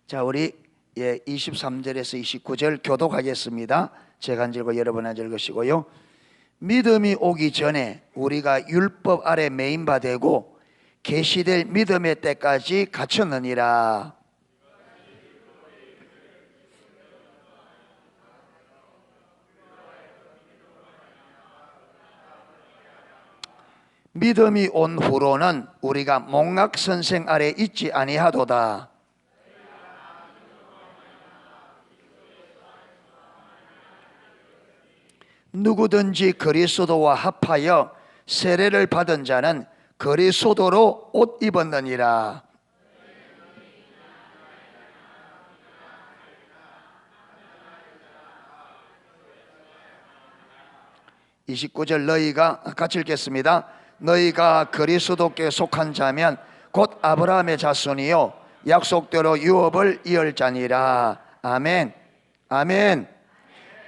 자, 우리 23절에서 29절 교독하겠습니다. 제가 한 절과 여러분 한 절 것이고요. 믿음이 오기 전에 우리가 율법 아래 매인 바 되고 계시될 믿음의 때까지 갇혔느니라. 믿음이 온 후로는 우리가 몽각선생 아래 있지 아니하도다. 누구든지 그리스도와 합하여 세례를 받은 자는 그리스도로 옷 입었느니라. (29절) 너희가 같이 읽겠습니다. 너희가 그리스도께 속한 자면 곧 아브라함의 자손이요 약속대로 유업을 이을 자니라. 아멘. 아멘.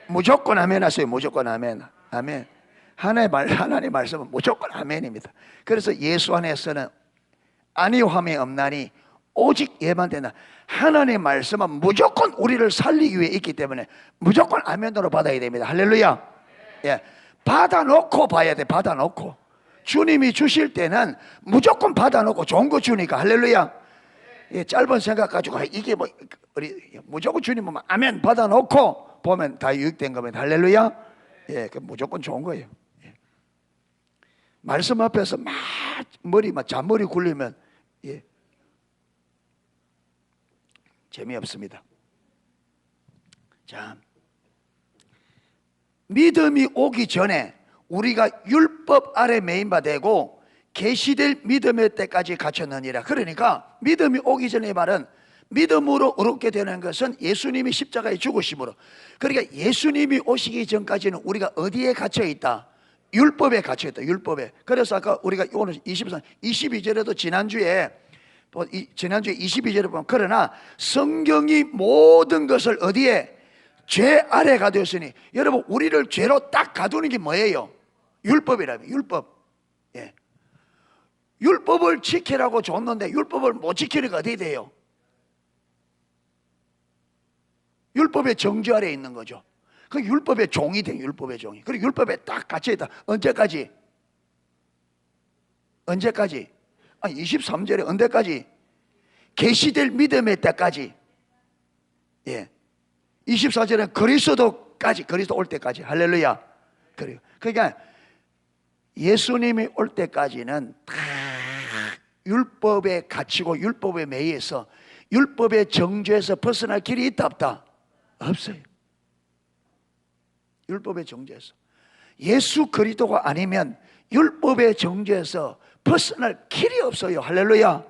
무조건 아멘 하세요. 무조건 아멘. 아멘. 하나님 말씀은 무조건 아멘입니다. 그래서 예수 안에서는 아니함이 없나니 오직 예만 된다. 하나님 말씀은 무조건 우리를 살리기 위해 있기 때문에 무조건 아멘으로 받아야 됩니다. 할렐루야. 예, 받아놓고 봐야 돼. 받아놓고 주님이 주실 때는 무조건 받아놓고 좋은 거 주니까. 할렐루야. 예, 짧은 생각 가지고 이게 뭐 무조건 주님 보면 아멘 받아놓고 보면 다 유익된 겁니다. 할렐루야. 예, 그 무조건 좋은 거예요. 예. 말씀 앞에서 막 잔머리 굴리면 예, 재미없습니다. 자, 믿음이 오기 전에 우리가 율법 아래 매인 바 되고 계시될 믿음의 때까지 갇혔느니라. 그러니까 믿음이 오기 전의 말은 믿음으로 얻게 되는 것은 예수님이 십자가에 죽으심으로. 그러니까 예수님이 오시기 전까지는 우리가 어디에 갇혀 있다? 율법에 갇혀 있다. 율법에. 그래서 아까 우리가 오늘 22절에도 지난주에 22절에 보면 그러나 성경이 모든 것을 어디에? 죄 아래 가두었으니. 여러분, 우리를 죄로 딱 가두는 게 뭐예요? 율법이라며. 율법. 예. 율법을 지키라고 줬는데 율법을 못 지키니까 어떻게 돼요? 율법의 정죄 아래에 있는 거죠. 그 율법의 종이 돼요. 율법의 종이. 그리고 율법에 딱 갇혀있다. 언제까지? 언제까지? 아니 23절에 언제까지? 계시될 믿음의 때까지. 예. 24절에 그리스도까지, 그리스도 올 때까지. 할렐루야. 그래요. 그러니까 예수님이 올 때까지는 다 율법에 갇히고 율법에 매여서 율법의 정죄에서 벗어날 길이 있다 없다? 없어요. 율법의 정죄에서. 예수 그리스도가 아니면 율법의 정죄에서 벗어날 길이 없어요. 할렐루야.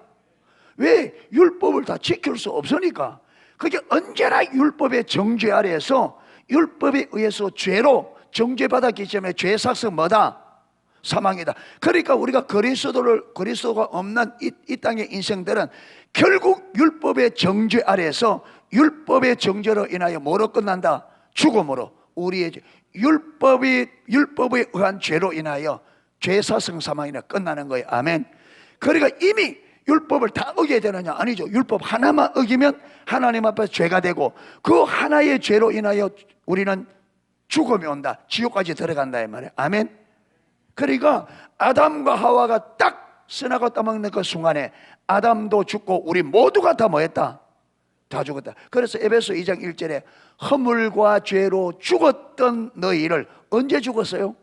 왜? 율법을 다 지킬 수 없으니까. 그게 언제나 율법의 정죄 아래에서 율법에 의해서 죄로 정죄받았기 때문에 죄의 삭은 뭐다? 사망이다. 그러니까 우리가 그리스도가 없는 이 땅의 인생들은 결국 율법의 정죄 아래에서 율법의 정죄로 인하여 뭐로 끝난다? 죽음으로. 우리의 율법에 의한 죄로 인하여 죄사성 사망이나 끝나는 거예요. 아멘. 그러니까 이미 율법을 다 어기게 되느냐? 아니죠. 율법 하나만 어기면 하나님 앞에서 죄가 되고 그 하나의 죄로 인하여 우리는 죽음이 온다. 지옥까지 들어간다 이 말이에요. 아멘. 그러니까 아담과 하와가 딱 선악과 따먹는 그 순간에 아담도 죽고 우리 모두가 다 뭐했다? 다 죽었다. 그래서 에베소 2장 1절에 허물과 죄로 죽었던 너희를 언제 죽었어요?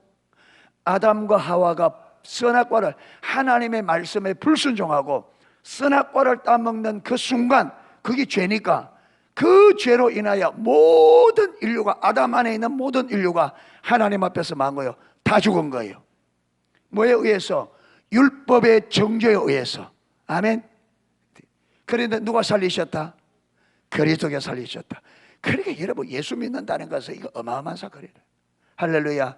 아담과 하와가 선악과를 하나님의 말씀에 불순종하고 선악과를 따먹는 그 순간, 그게 죄니까 그 죄로 인하여 모든 인류가, 아담 안에 있는 모든 인류가 하나님 앞에서 망한 거예요. 다 죽은 거예요. 뭐에 의해서? 율법의 정죄에 의해서. 아멘. 그런데 누가 살리셨다? 그리스도가 살리셨다. 그러니까 여러분, 예수 믿는다는 것은 이거 어마어마한 사건이에요. 할렐루야.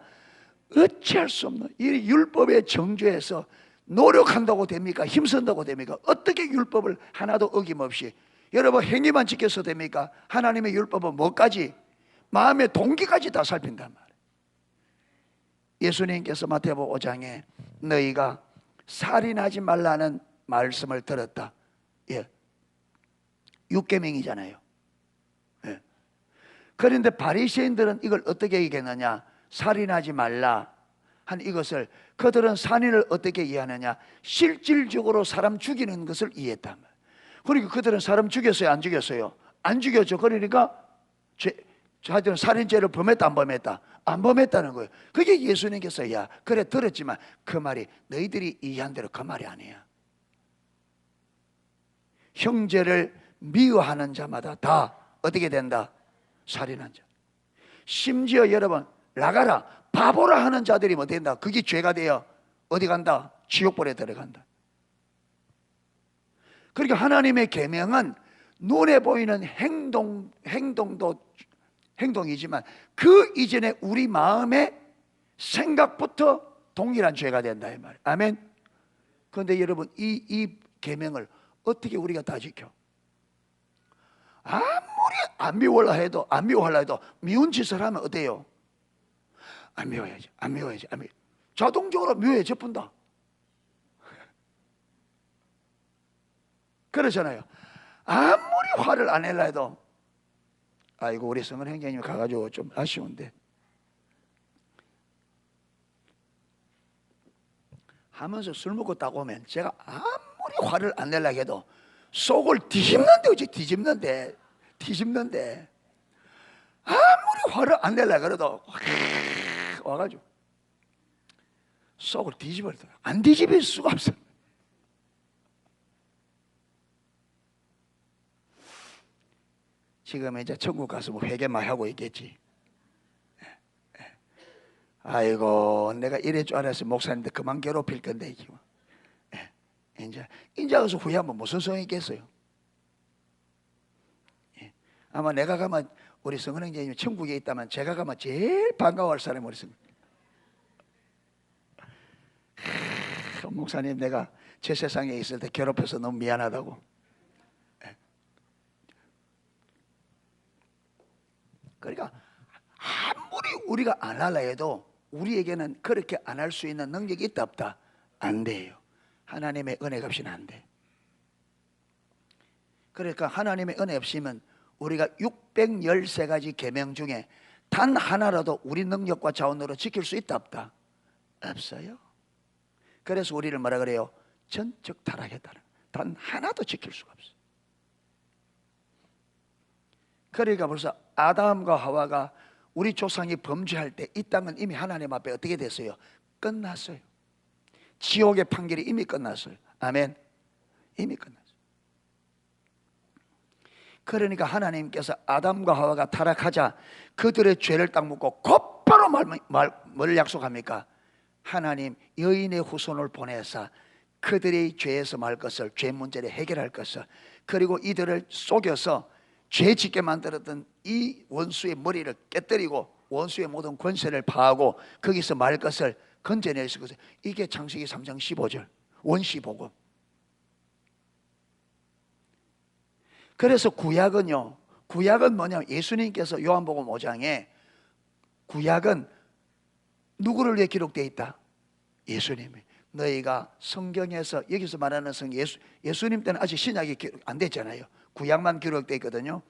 어찌할 수 없는 이 율법의 정죄에서 노력한다고 됩니까? 힘쓴다고 됩니까? 어떻게 율법을 하나도 어김없이, 여러분 행위만 지켜서 됩니까? 하나님의 율법은 뭐까지? 마음의 동기까지 다 살핀단 말이에요. 예수님께서 마태복음 5장에 너희가 살인하지 말라는 말씀을 들었다. 예. 6계명이잖아요. 예. 그런데 바리새인들은 이걸 어떻게 얘기했느냐? 살인하지 말라 한 이것을 그들은 살인을 어떻게 이해하느냐? 실질적으로 사람 죽이는 것을 이해했단 말이에요. 그러니까 그들은 사람 죽였어요, 안 죽였어요? 안 죽였죠. 그러니까 하여튼 살인죄를 범했다, 안 범했다? 안 범했다는 거예요. 그게 예수님께서 야 그래 들었지만 그 말이 너희들이 이해한 대로 그 말이 아니야. 형제를 미워하는 자마다 다 어떻게 된다? 살인한 자. 심지어 여러분 나가라 바보라 하는 자들이 뭐 된다? 그게 죄가 돼요. 어디 간다? 지옥불에 들어간다. 그러니까 하나님의 계명은 눈에 보이는 행동이지만 그 이전에 우리 마음의 생각부터 동일한 죄가 된다 이 말이에요. 아멘. 그런데 여러분 이 계명을 어떻게 우리가 다 지켜? 아무리 안 미워하려 해도 미운 짓을 하면 어때요? 안 미워야지. 자동적으로 미워져 본다. 그렇잖아요. 아무리 화를 안 내려 해도 아이고 우리 성은 형제님이 가가지고 좀 아쉬운데 하면서 술 먹고 딱 오면 제가 아무리 화를 안 내려 해도 속을 뒤집는데 아무리 화를 안 내려 그래도 와가지고 속을 뒤집어버려. 안 뒤집을 수가 없어. 지금 이제 천국 가서 뭐 회개만 하고 있겠지. 아이고 내가 이럴 줄 알았어. 목사님들 그만 괴롭힐 건데 지금. 이제 가서 후회하면 무슨 소용이 있겠어요. 아마 내가 가면 우리 성은 형제님이 천국에 있다면 제가 가면 제일 반가워할 사람이 우리 성. 목사님 내가 제 세상에 있을 때 괴롭혀서 너무 미안하다고. 그러니까 아무리 우리가 안 하려 해도 우리에게는 그렇게 안 할 수 있는 능력이 있다 없다? 안 돼요. 하나님의 은혜가 없이는 안 돼. 그러니까 하나님의 은혜 없이면 우리가 613가지 계명 중에 단 하나라도 우리 능력과 자원으로 지킬 수 있다 없다? 없어요. 그래서 우리를 뭐라 그래요? 전적 타락했다는. 단 하나도 지킬 수가 없어요. 그러니까 벌써 아담과 하와가 우리 조상이 범죄할 때 이 땅은 이미 하나님 앞에 어떻게 됐어요? 끝났어요. 지옥의 판결이 이미 끝났어요. 아멘. 이미 끝났어요. 그러니까 하나님께서 아담과 하와가 타락하자 그들의 죄를 딱 묻고 곧바로 뭘 약속합니까? 하나님 여인의 후손을 보내사 그들의 죄에서 말 것을, 죄 문제를 해결할 것을, 그리고 이들을 속여서 죄 짓게 만들었던 이 원수의 머리를 깨뜨리고 원수의 모든 권세를 파하고 거기서 말 것을 건져낼 수 있어요. 이게 창세기 3장 15절 원시복음. 그래서 구약은 뭐냐면 예수님께서 요한복음 5장에 구약은 누구를 위해 기록되어 있다? 예수님이. 너희가 성경에서 여기서 말하는 예수님 때는 아직 신약이 안 됐잖아요. 구약만 기록되어 있거든요.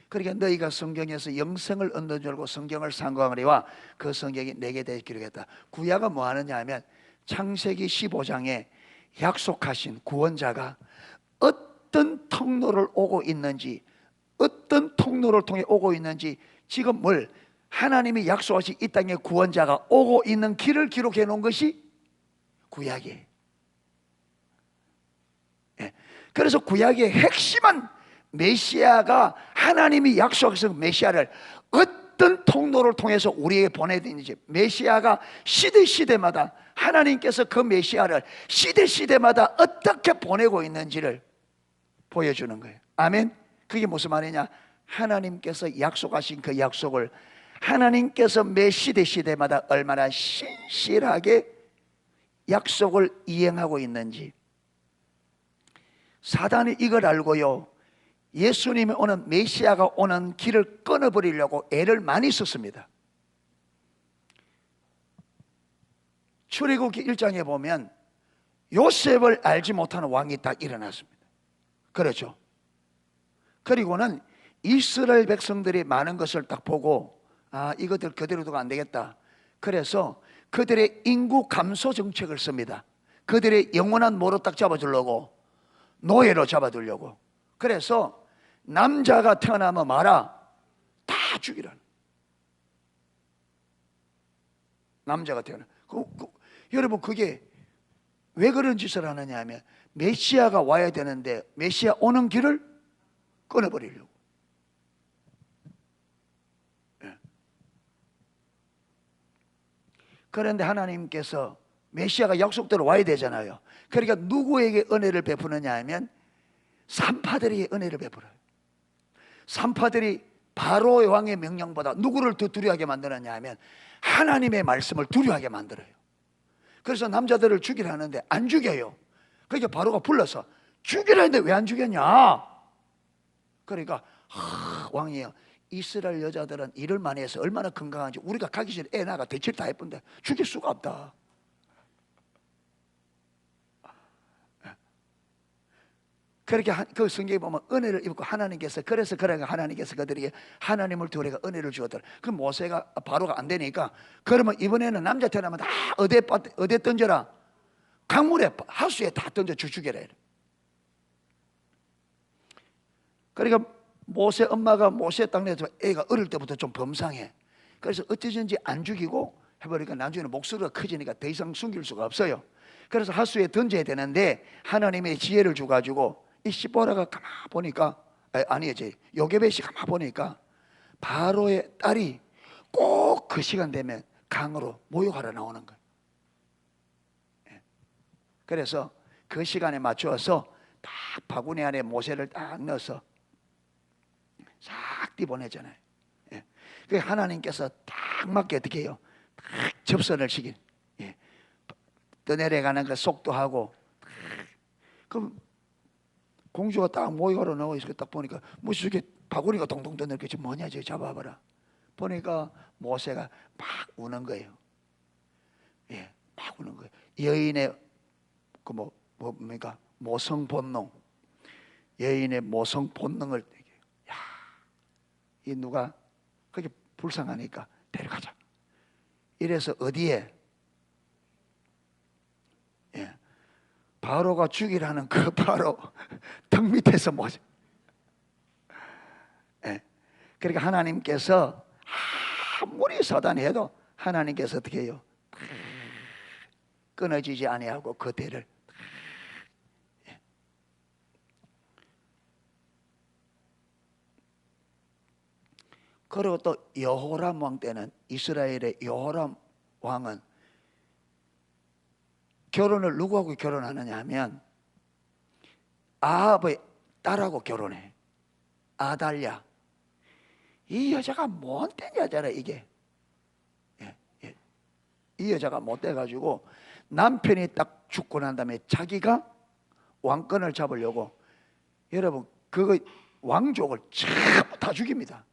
그러니까 너희가 성경에서 영생을 얻는 줄 알고 성경을 상고하리와 그 성경이 내게 대해 기록했다. 구약은 뭐 하느냐 하면 창세기 15장에 약속하신 구원자가 어떤 통로를 오고 있는지, 어떤 통로를 통해 오고 있는지, 지금 하나님이 약속하신 이 땅에 구원자가 오고 있는 길을 기록해 놓은 것이 구약이에요. 그래서 구약의 핵심은 메시아가 하나님이 약속하신 메시아를 어떤 통로를 통해서 우리에게 보내드는지, 메시아가 시대마다 하나님께서 그 메시아를 시대마다 어떻게 보내고 있는지를 보여주는 거예요. 아멘. 그게 무슨 말이냐? 하나님께서 약속하신 그 약속을 하나님께서 매 시대마다 얼마나 신실하게 약속을 이행하고 있는지. 사단이 이걸 알고요, 예수님이 오는 메시아가 오는 길을 끊어버리려고 애를 많이 썼습니다. 출애굽기 1장에 보면 요셉을 알지 못하는 왕이 딱 일어났습니다. 그렇죠. 그리고는 이스라엘 백성들이 많은 것을 딱 보고 이것들 그대로 두고 안 되겠다. 그래서 그들의 인구 감소 정책을 씁니다. 그들의 영원한 모로 딱 잡아주려고, 노예로 잡아두려고. 그래서 남자가 태어나면 마라, 다 죽이라는. 남자가 태어나. 여러분, 그게 왜 그런 짓을 하느냐 하면 메시아가 와야 되는데 메시아 오는 길을 끊어버리려고. 그런데 하나님께서 메시아가 약속대로 와야 되잖아요. 그러니까 누구에게 은혜를 베푸느냐 하면 산파들에게 은혜를 베풀어요. 산파들이 바로의 왕의 명령보다 누구를 더 두려워하게 만드느냐 하면 하나님의 말씀을 두려워하게 만들어요. 그래서 남자들을 죽이려 하는데 안 죽여요. 그러니까 바로가 불러서 죽이라는데 왜 안 죽였냐? 그러니까 왕이요, 이스라엘 여자들은 일을 많이 해서 얼마나 건강한지 우리가 가기 전에 애 낳아가 대치를 다 예쁜데 죽일 수가 없다. 그렇게 그 성경에 보면 은혜를 입고 하나님께서, 그래서 하나님께서 그들에게 하나님을 두려가 은혜를 주었더라. 그 모세가 바로가 안 되니까 그러면 이번에는 남자 태어나면 다 어디에 던져라? 강물에, 하수에 다 던져 죽여라. 그러니까 모세 엄마가 모세 딱 내서 애가 어릴 때부터 좀 범상해. 그래서 어찌든지 안 죽이고 해버리니까 나중에는 목소리가 커지니까 더 이상 숨길 수가 없어요. 그래서 하수에 던져야 되는데 하나님의 지혜를 주가지고 이 시보라가 가만 보니까, 아니지, 요게벳이 가만 보니까 바로의 딸이 꼭 그 시간 되면 강으로 목욕하러 나오는 거예요. 그래서 그 시간에 맞추어서 딱 바구니 안에 모세를 딱 넣어서 싹 띠보내잖아요. 그 하나님께서 딱 맞게 어떻게 해요? 딱 접선을 시킨. 떠내려가는 그 속도하고. 그럼 공주가 딱 모이가로 나와 있어. 딱 보니까 무슨 저게 바구니가 동동 떠ner 게 지금 뭐냐, 저 잡아봐라. 보니까 모세가 막 우는 거예요. 막 우는 거예요. 여인의 그 뭡니까? 모성 본능. 여인의 모성 본능을, 야, 이 누가 그렇게 불쌍하니까 데려가자. 이래서 어디에? 바로가 죽이라는 그 바로 턱 밑에서 모세. 그러니까 하나님께서 아무리 사단이 해도 하나님께서 어떻게 해요? 끊어지지 아니하고 그 대를. 그리고 또 여호람 왕 때는, 이스라엘의 여호람 왕은 결혼을 누구하고 결혼하느냐 하면 아합의 딸하고 결혼해. 아달랴. 이 여자가 못된 여자라. 이게 이 여자가 못돼가지고 남편이 딱 죽고 난 다음에 자기가 왕권을 잡으려고, 여러분, 그거 왕족을 전부 다 죽입니다.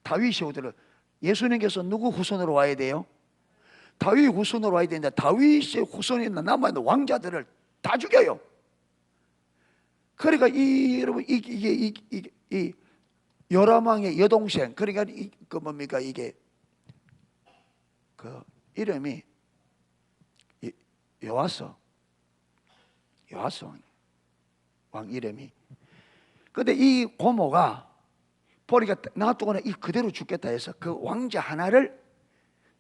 다윗이 오더라. 예수님께서 누구 후손으로 와야 돼요? 다윗 후손으로 와야 되는데 다윗의 후손에 있는 남아있는 왕자들을 다 죽여요. 그러니까 여러분, 이 요람 왕의 여동생, 그러니까 그 뭡니까, 이게 그 이름이 요아스 왕 이름이. 근데 이 고모가 보니까 놔두고는 이 그대로 죽겠다 해서 그 왕자 하나를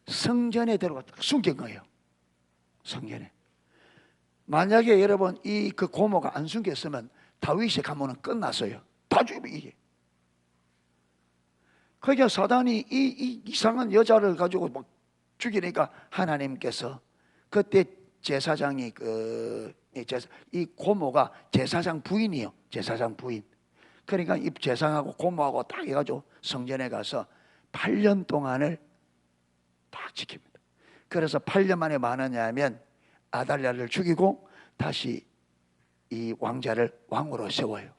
성전에 들어갔다 숨긴 거예요. 성전에. 만약에 여러분 이 그 고모가 안 숨겼으면 다윗의 가문은 끝났어요. 다 죽이면 이게. 그러니까 사단이 이 이상한 여자를 가지고 막 죽이니까 하나님께서 그때 제사장이 이 고모가 제사장 부인이요. 제사장 부인. 그러니까 이 제사장하고 고모하고 딱 해가지고 성전에 가서 8년 동안을 딱 지킵니다. 그래서 8년 만에 뭐 하느냐 하면 아달랴를 죽이고 다시 이 왕자를 왕으로 세워요.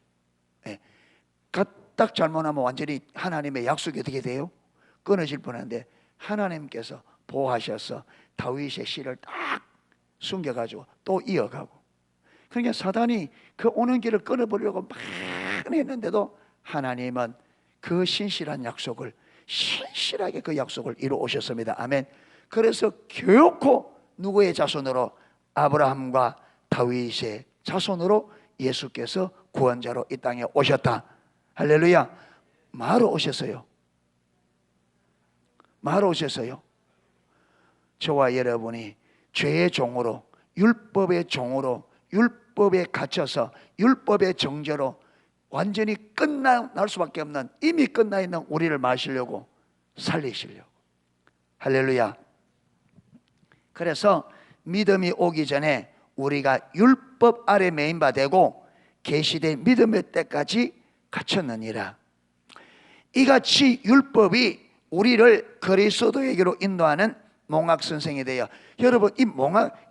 딱 잘못하면 완전히 하나님의 약속이 어떻게 돼요? 끊어질 뻔한데 하나님께서 보호하셔서 다윗의 씨를 딱 숨겨가지고 또 이어가고. 그러니까 사단이 그 오는 길을 끊어버리려고 막 했는데도 하나님은 그 신실한 약속을 신실하게 그 약속을 이루어 오셨습니다. 아멘. 그래서 결코 누구의 자손으로? 아브라함과 다윗의 자손으로 예수께서 구원자로 이 땅에 오셨다. 할렐루야. 뭐하러 오셨어요? 뭐하러 오셨어요? 저와 여러분이 죄의 종으로, 율법의 종으로, 율법에 갇혀서 율법의 정죄로 완전히 끝날 수밖에 없는, 이미 끝나 있는 우리를 마시려고, 살리시려고. 할렐루야. 그래서 믿음이 오기 전에 우리가 율법 아래 매인바 되고 계시된 믿음의 때까지 갇혔느니라. 이같이 율법이 우리를 그리스도에게로 인도하는 몽학선생이 돼요. 여러분, 이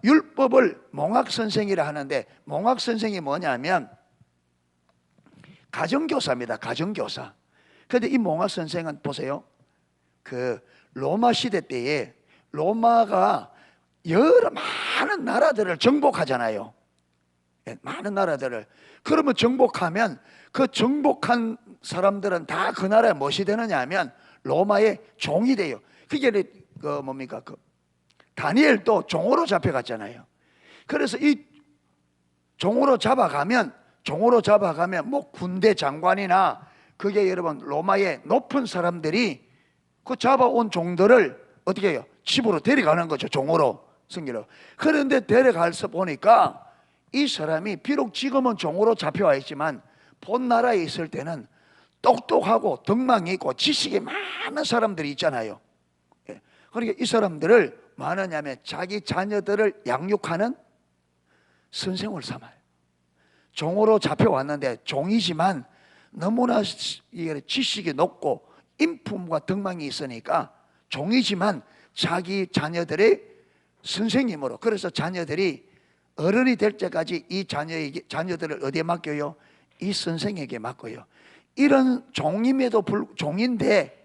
율법을 몽학선생이라 하는데, 몽학선생이 뭐냐면 가정교사입니다. 가정교사. 그런데 이 몽학선생은 보세요, 그 로마 시대 때에 로마가 여러 많은 나라들을 정복하잖아요. 많은 나라들을. 그러면 정복하면 그 정복한 사람들은 다 그 나라에 무엇이 되느냐 하면 로마의 종이 돼요. 그게 그 뭡니까? 그 다니엘도 종으로 잡혀갔잖아요. 그래서 이 종으로 잡아가면 뭐 군대 장관이나 그게 여러분 로마의 높은 사람들이 그 잡아온 종들을 어떻게 해요? 집으로 데려가는 거죠. 종으로 승기로. 그런데 데려가서 보니까 이 사람이 비록 지금은 종으로 잡혀와 있지만 본 나라에 있을 때는 똑똑하고 덕망이 있고 지식이 많은 사람들이 있잖아요. 그러니까 이 사람들을 뭐 하느냐면 자기 자녀들을 양육하는 선생을 삼아요. 종으로 잡혀왔는데 종이지만 너무나 지식이 높고 인품과 덕망이 있으니까 종이지만 자기 자녀들의 선생님으로. 그래서 자녀들이 어른이 될 때까지 이 자녀들을 어디에 맡겨요? 이 선생에게 맡겨요. 이런 종임에도 종인데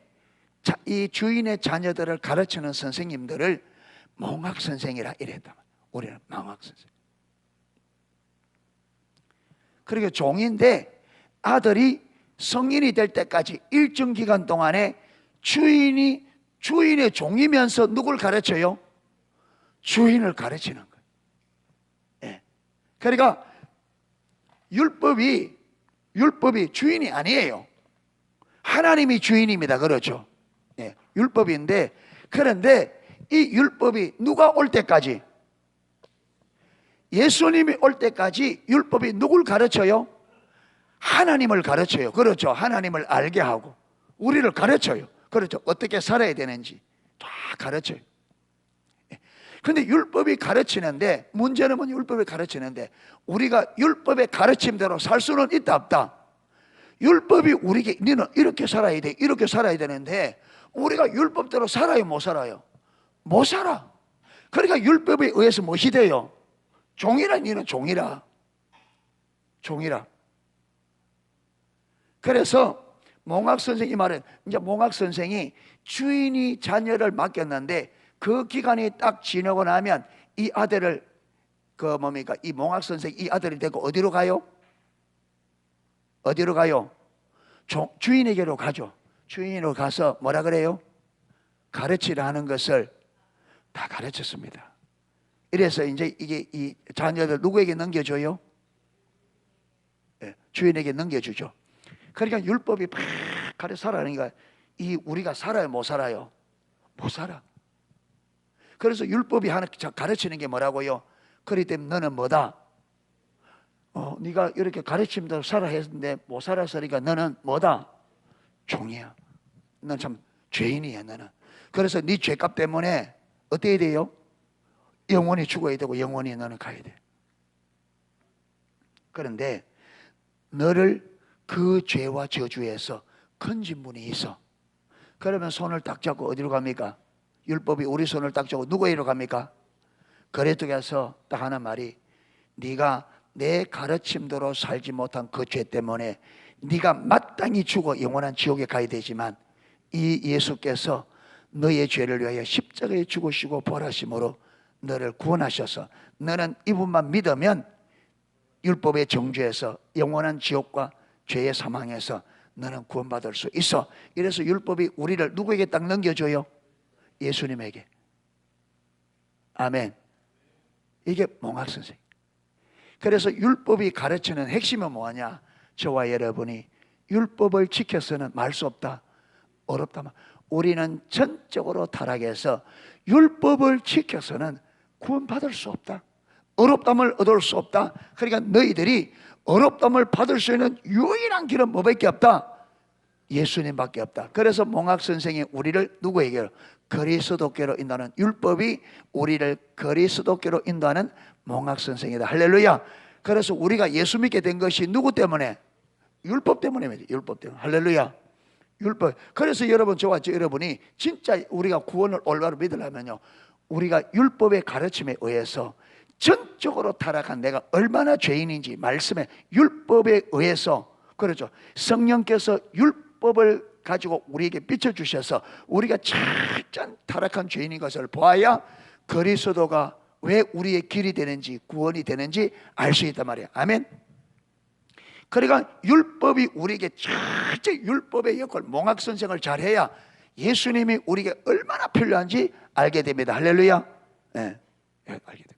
이 주인의 자녀들을 가르치는 선생님들을 몽학선생이라 이랬다. 우리는 몽학선생. 그러니까 종인데 아들이 성인이 될 때까지 일정 기간 동안에 주인의 종이면서 누굴 가르쳐요? 주인을 가르치는 거예요. 예. 그러니까 율법이 주인이 아니에요. 하나님이 주인입니다. 그렇죠? 예. 율법인데, 그런데 이 율법이 누가 올 때까지, 예수님이 올 때까지 율법이 누굴 가르쳐요? 하나님을 가르쳐요. 그렇죠? 하나님을 알게 하고 우리를 가르쳐요. 그렇죠? 어떻게 살아야 되는지 다 가르쳐요. 근데 율법이 가르치는데, 문제는 뭐냐? 율법이 가르치는데 우리가 율법의 가르침대로 살 수는 있다 없다? 율법이 우리에게 너는 이렇게 살아야 돼, 이렇게 살아야 되는데 우리가 율법대로 살아요? 못 살아요? 못 살아. 그러니까 율법에 의해서 무엇이 돼요? 종이라. 너는 종이라. 그래서 몽학선생이 말은, 이제 몽학선생이 주인이 자녀를 맡겼는데 그 기간이 딱 지나고 나면 이 아들을 이 몽학선생 이 아들이 되고 어디로 가요? 어디로 가요? 주인에게로 가죠. 주인으로 가서 뭐라 그래요? 가르치라는 것을 다 가르쳤습니다. 이래서 이제 이게 이 자녀들 누구에게 넘겨줘요? 주인에게 넘겨주죠. 그러니까 율법이 팍 가르쳐 살아가니까 우리가 살아요? 못 살아요? 못 살아. 그래서 율법이 하나 가르치는 게 뭐라고요? 그렇기 때문에 너는 뭐다? 네가 이렇게 가르침대로 살아 했는데 못 살았으니까 너는 뭐다? 종이야. 넌 참 죄인이야 너는. 그래서 네 죄값 때문에 어떻게 돼요? 영원히 죽어야 되고 영원히 너는 가야 돼. 그런데 너를 그 죄와 저주에서 건진 분이 있어. 그러면 손을 딱 잡고 어디로 갑니까? 율법이 우리 손을 딱 잡고 누구에게로 갑니까? 그레토에서 딱 하는 말이, 네가 내 가르침대로 살지 못한 그 죄 때문에 네가 마땅히 죽어 영원한 지옥에 가야 되지만 이 예수께서 너의 죄를 위하여 십자가에 죽으시고 부활하심으로 너를 구원하셔서 너는 이분만 믿으면 율법의 정죄에서 영원한 지옥과 죄의 사망에서 너는 구원받을 수 있어. 이래서 율법이 우리를 누구에게 딱 넘겨줘요? 예수님에게. 아멘. 이게 몽학 선생. 그래서 율법이 가르치는 핵심은 뭐냐? 저와 여러분이 율법을 지켜서는 말 수 없다, 어렵다. 우리는 전적으로 타락해서 율법을 지켜서는 구원받을 수 없다, 어렵담을 얻을 수 없다. 그러니까 너희들이 어렵담을 받을 수 있는 유일한 길은 뭐밖에 없다? 예수님밖에 없다. 그래서 몽학 선생이 우리를 누구에게로? 그리스도께로 인도하는, 율법이 우리를 그리스도께로 인도하는 몽학 선생이다. 할렐루야. 그래서 우리가 예수 믿게 된 것이 누구 때문에? 율법 때문에. 율법 때문에. 할렐루야. 율법. 그래서 여러분, 저와 여러분이 진짜 우리가 구원을 올바로 믿으려면요, 우리가 율법의 가르침에 의해서 전적으로 타락한 내가 얼마나 죄인인지 말씀에 율법에 의해서, 그렇죠, 성령께서 율법을 가지고 우리에게 비춰주셔서 우리가 참 타락한 죄인인 것을 보아야 그리스도가 왜 우리의 길이 되는지, 구원이 되는지 알 수 있단 말이에요. 아멘. 그러니까 율법이 우리에게 철저히 율법의 역할, 몽학 선생을 잘해야 예수님이 우리에게 얼마나 필요한지 알게 됩니다. 할렐루야. 네, 알게 됩니다.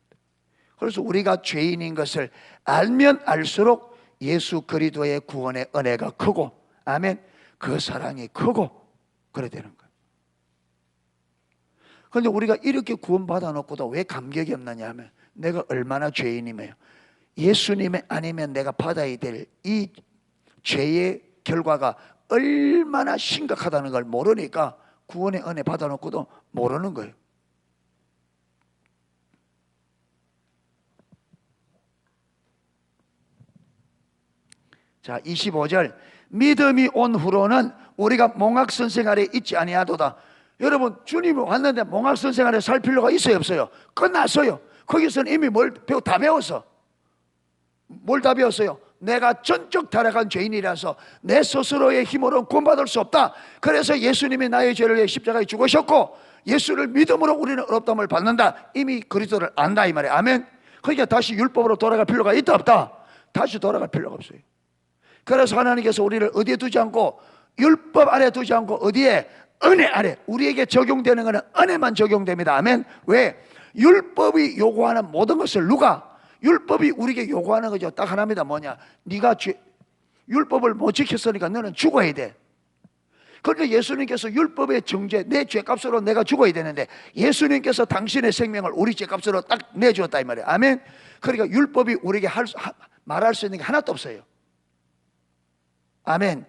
그래서 우리가 죄인인 것을 알면 알수록 예수 그리스도의 구원의 은혜가 크고, 아멘, 그 사랑이 크고 그래 되는 거예요. 그런데 우리가 이렇게 구원받아 놓고도 왜 감격이 없느냐 하면 내가 얼마나 죄인이며 예수님이 아니면 내가 받아야 될 이 죄의 결과가 얼마나 심각하다는 걸 모르니까 구원의 은혜 받아 놓고도 모르는 거예요. 자, 25절. 믿음이 온 후로는 우리가 몽학 선생 아래 있지 아니하도다. 여러분, 주님이 왔는데 몽학 선생 아래 살 필요가 있어요, 없어요? 끝났어요. 거기서는 이미 다 배웠어. 뭘 다 배웠어요? 내가 전적 타락한 죄인이라서 내 스스로의 힘으로는 구원받을 수 없다. 그래서 예수님이 나의 죄를 위해 십자가에 죽으셨고 예수를 믿음으로 우리는 어렵담을 받는다. 이미 그리스도를 안다 이 말이에요. 아멘. 그러니까 다시 율법으로 돌아갈 필요가 있다 없다? 다시 돌아갈 필요가 없어요. 그래서 하나님께서 우리를 어디에 두지 않고, 율법 아래 두지 않고 어디에? 은혜 아래. 우리에게 적용되는 것은 은혜만 적용됩니다. 아멘. 왜? 율법이 요구하는 모든 것을 누가? 율법이 우리에게 요구하는 거죠. 딱 하나입니다. 뭐냐? 네가 율법을 못 지켰으니까 너는 죽어야 돼. 그런데 예수님께서 율법의 정죄, 내 죄값으로 내가 죽어야 되는데 예수님께서 당신의 생명을 우리 죄값으로 딱 내주었다 이 말이에요. 아멘. 그러니까 율법이 우리에게 말할 수 있는 게 하나도 없어요. 아멘.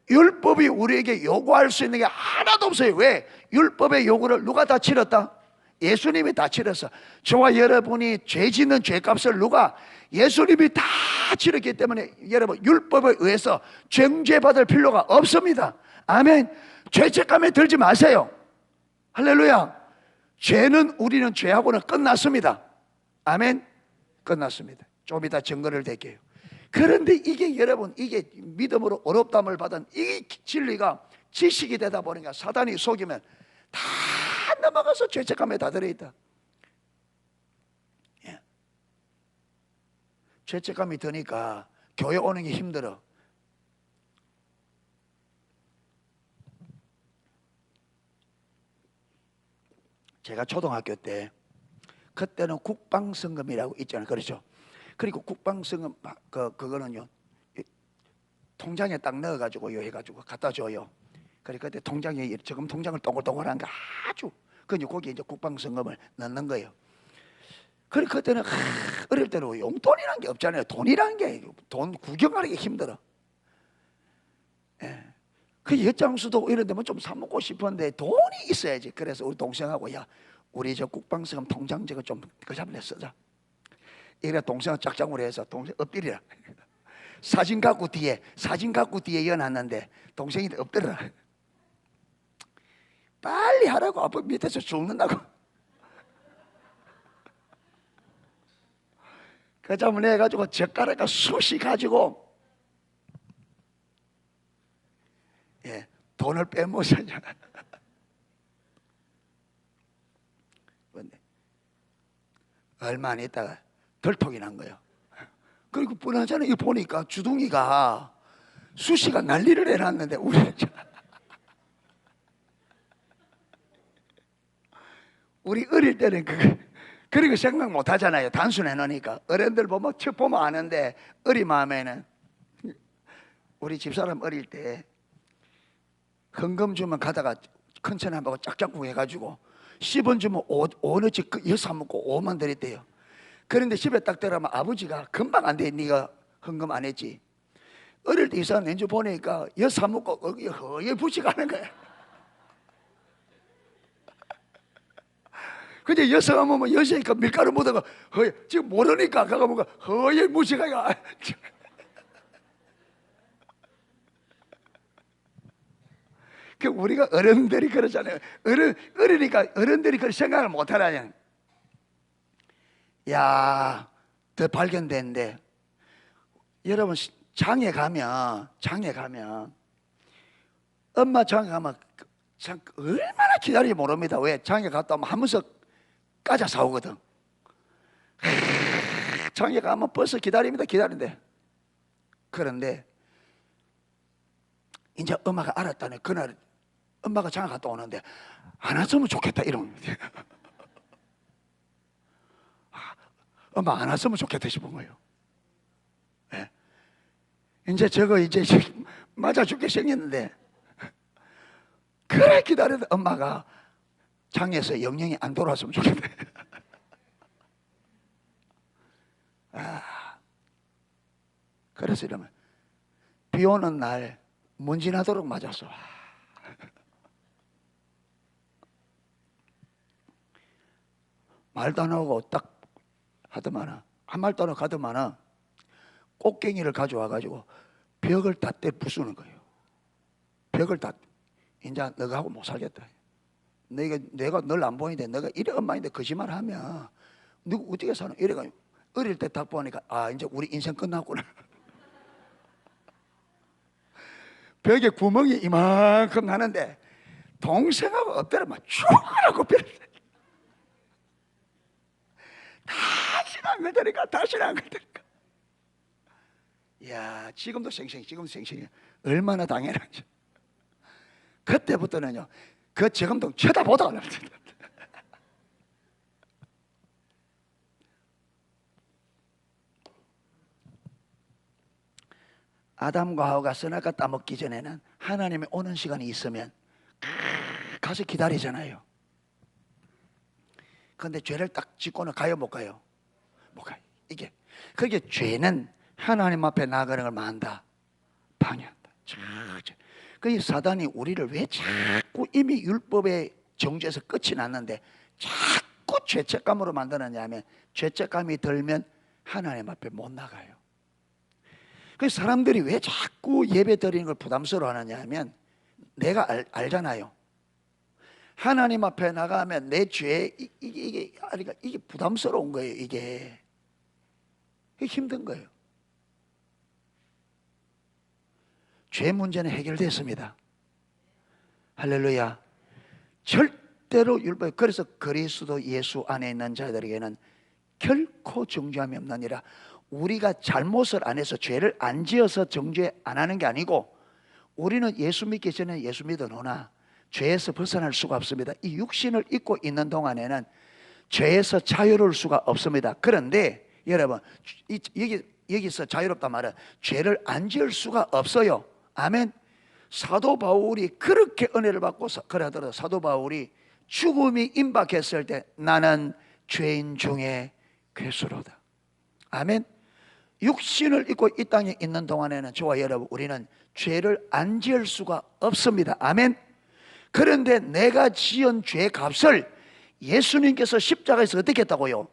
율법이 우리에게 요구할 수 있는 게 하나도 없어요. 왜? 율법의 요구를 누가 다 치렀다? 예수님이 다 치렀어. 저와 여러분이 죄 짓는 죄값을 누가? 예수님이 다 치렀기 때문에 여러분, 율법에 의해서 정죄받을 필요가 없습니다. 아멘. 죄책감에 들지 마세요. 할렐루야. 죄는, 우리는 죄하고는 끝났습니다. 아멘. 끝났습니다. 좀 이따 증거를 댈게요. 그런데 이게 여러분, 이게 믿음으로 어렵담을 받은 이 진리가 지식이 되다 보니까 사단이 속이면 다 넘어가서 죄책감에 다 들어있다. 예. 죄책감이 드니까 교회 오는 게 힘들어. 제가 초등학교 때, 그때는 국방성금이라고 있잖아요. 그렇죠? 그리고 국방성금 그거는요, 통장에 딱 넣어가지고 해가지고 갖다 줘요. 그래, 그때 통장에 저금 통장을 동글동글한 거 아주, 그니 거기에 이제 국방성금을 넣는 거예요. 그래, 그때는 어릴 때는 용돈이란 게 없잖아요. 돈이란 게, 돈 구경하는 게 힘들어. 예. 그 엿장수도 이런 데면 좀 사 먹고 싶은데 돈이 있어야지. 그래서 우리 동생하고, 야, 우리 저 국방성금 통장 저거 좀 그 잡내 쓰자. 이래 동생은 짝짝으로 해서 동생 엎드리라. 사진 갖고 뒤에 이어놨는데 동생이 엎드려라. 빨리 하라고. 아빠 밑에서 죽는다고. 그 점을 해가지고 젓가락과 숱이 가지고, 예, 돈을 빼먹었잖아. 얼마 안 있다가 덜통이 난 거예요. 그리고 뻔하잖아요. 이거 보니까 주둥이가 수시가 난리를 해놨는데 우리 어릴 때는 그런 거 생각 못 하잖아요. 단순해 놓으니까. 어른들 보면 척 보면 아는데 어리 마음에는. 우리 집사람 어릴 때 헌금 주면 가다가 큰천 한 보고 짝짝꿍 해가지고 10원 주면 5원어치 6사 먹고 5만 드렸대요. 그런데 집에 딱 들어가면 아버지가 금방 안 돼. 네가 헌금 안 했지. 어릴 때 이 사람 낸주 보니까 6사 먹고 허예 부식하는 거야. 근데 여사가 뭐면 여사니까 밀가루 묻어가 지금 모르니까 가가 뭔가 허예 무식하가. 그 우리가 어른들이 그러잖아요. 어리니까 어른들이 그런 생각을 못 하라냐. 야, 더 발견됐는데 여러분 장에 가면 엄마 장에 가면 참 얼마나 기다리지 모릅니다. 왜? 장에 갔다 오면 한 번씩 까자 사오거든. 장에 가면 벌써 기다린대. 그런데 이제 엄마가 알았다네. 그날 엄마가 장에 갔다 오는데 안 왔으면 좋겠다 이런. 엄마 안 왔으면 좋겠다 싶은 거예요. 네. 이제 저거 이제 맞아 죽게 생겼는데 그래 기다려도 엄마가 장에서 영영이 안 돌아왔으면 좋겠다. 그래서 이러면 비 오는 날 먼지 나도록 맞았어. 말도 안 하고 딱 하더만은 한 말도 안 하고 가더만은 꽃갱이를 가져와가지고 벽을 다 때 부수는 거예요. 벽을 다 이제 너하고 못 살겠다. 내가 널 안 보이는데 너가 이래 엄마인데 거짓말하면 누구 어떻게 사는? 이래가 어릴 때 딱 보니까 이제 우리 인생 끝났구나. 벽에 구멍이 이만큼 나는데 동생하고 엎드려 막 죽으라고 빌었어요. 다시는 안 그러니까 다시는 안 그러니까. 이야, 지금도 생생해. 얼마나 당연한지. 그때부터는요, 그 지금도 쳐다보다 안 합니다. 아담과 하와가 선악과 따먹기 전에는 하나님이 오는 시간이 있으면 가서 기다리잖아요. 그런데 죄를 딱 짓고는 가요, 못 가요? 못 가요. 그게 죄는 하나님 앞에 나가는 걸 만다, 방해한다. 그 사단이 우리를 왜 자꾸 이미 율법의 정죄에서 끝이 났는데 자꾸 죄책감으로 만드느냐 하면 죄책감이 들면 하나님 앞에 못 나가요. 그 사람들이 왜 자꾸 예배 드리는 걸 부담스러워 하느냐 하면 내가 알잖아요. 하나님 앞에 나가면 내 죄 이게 부담스러운 거예요. 이게 힘든 거예요. 죄 문제는 해결됐습니다. 할렐루야. 절대로 율법, 그래서 그리스도 예수 안에 있는 자들에게는 결코 정죄함이 없느니라. 우리가 잘못을 안 해서 죄를 안 지어서 정죄 안 하는 게 아니고 우리는 예수 믿기 전에 예수 믿어놓으나 죄에서 벗어날 수가 없습니다. 이 육신을 입고 있는 동안에는 죄에서 자유로울 수가 없습니다. 그런데 여러분 여기서 자유롭단 말은 죄를 안 지을 수가 없어요. 아멘. 사도 바울이 그렇게 은혜를 받고 그러더라도 사도 바울이 죽음이 임박했을 때 나는 죄인 중에 괴수로다. 아멘. 육신을 입고 이 땅에 있는 동안에는 저와 여러분 우리는 죄를 안 지을 수가 없습니다. 아멘. 그런데 내가 지은 죄 값을 예수님께서 십자가에서 어떻게 했다고요?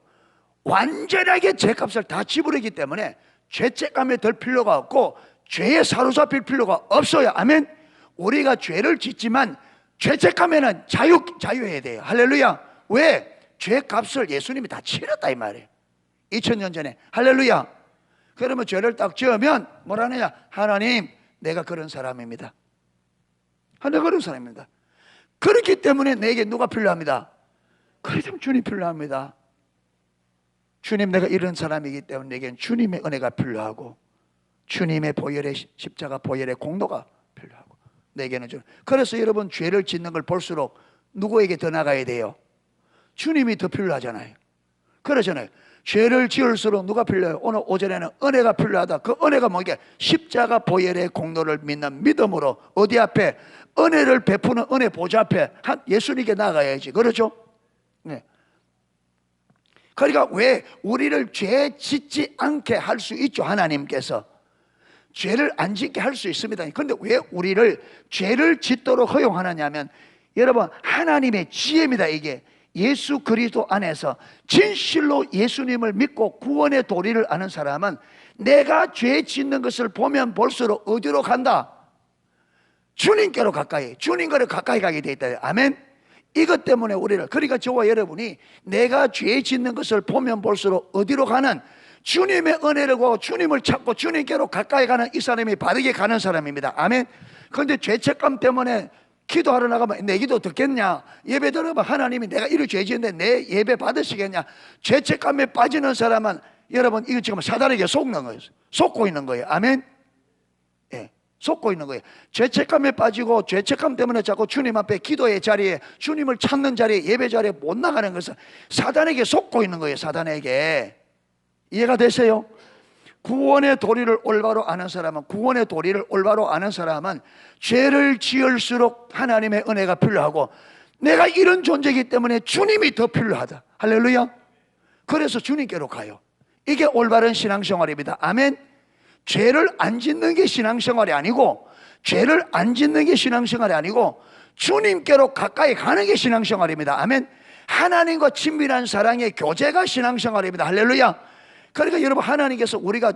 완전하게 죄 값을 다 지불했기 때문에 죄책감에 들 필요가 없고 죄에 사로잡힐 필요가 없어요. 아멘. 우리가 죄를 짓지만 죄책감에는 자유해야 돼요. 할렐루야. 왜? 죄 값을 예수님이 다 치렀다 이 말이에요. 2000년 전에. 할렐루야. 그러면 죄를 딱 지으면 뭐라느냐? 하나님, 내가 그런 사람입니다. 내가 그런 사람입니다. 그렇기 때문에 내게 누가 필요합니다? 그렇기 때문에 주님 필요합니다. 주님, 내가 이런 사람이기 때문에 내겐 주님의 은혜가 필요하고 주님의 보혈의 십자가 보혈의 공로가 필요하고 내게는 좀. 그래서 여러분 죄를 짓는 걸 볼수록 누구에게 더 나가야 돼요? 주님이 더 필요하잖아요. 그러잖아요. 죄를 지을수록 누가 필요해요? 오늘 오전에는 은혜가 필요하다. 그 은혜가 뭐게? 십자가 보혈의 공로를 믿는 믿음으로 어디 앞에? 은혜를 베푸는 은혜 보좌 앞에 예수님께 나가야지. 그렇죠? 네. 그러니까 왜 우리를 죄 짓지 않게 할 수 있죠? 하나님께서 죄를 안 짓게 할 수 있습니다. 그런데 왜 우리를 죄를 짓도록 허용하느냐면 여러분 하나님의 지혜입니다. 이게 예수 그리스도 안에서 진실로 예수님을 믿고 구원의 도리를 아는 사람은 내가 죄 짓는 것을 보면 볼수록 어디로 간다? 주님께로 가까이, 주님과를 가까이 가게 돼 있다. 아멘. 이것 때문에 우리를, 그러니까 저와 여러분이 내가 죄 짓는 것을 보면 볼수록 어디로 가는, 주님의 은혜를 구하고 주님을 찾고 주님께로 가까이 가는 이 사람이 바르게 가는 사람입니다. 아멘. 그런데 죄책감 때문에 기도하러 나가면 내 기도 듣겠냐? 예배 드리면 하나님이 내가 이를 죄 지었는데 내 예배 받으시겠냐? 죄책감에 빠지는 사람은 여러분 이거 지금 사단에게 속는 거예요. 속고 있는 거예요. 아멘. 예, 속고 있는 거예요. 죄책감에 빠지고 죄책감 때문에 자꾸 주님 앞에 기도의 자리에, 주님을 찾는 자리에, 예배 자리에 못 나가는 것은 사단에게 속고 있는 거예요. 사단에게. 이해가 되세요? 구원의 도리를 올바로 아는 사람은, 구원의 도리를 올바로 아는 사람은 죄를 지을수록 하나님의 은혜가 필요하고 내가 이런 존재이기 때문에 주님이 더 필요하다. 할렐루야. 그래서 주님께로 가요. 이게 올바른 신앙생활입니다. 아멘. 죄를 안 짓는 게 신앙생활이 아니고, 죄를 안 짓는 게 신앙생활이 아니고 주님께로 가까이 가는 게 신앙생활입니다. 아멘. 하나님과 친밀한 사랑의 교제가 신앙생활입니다. 할렐루야. 그러니까 여러분 하나님께서 우리가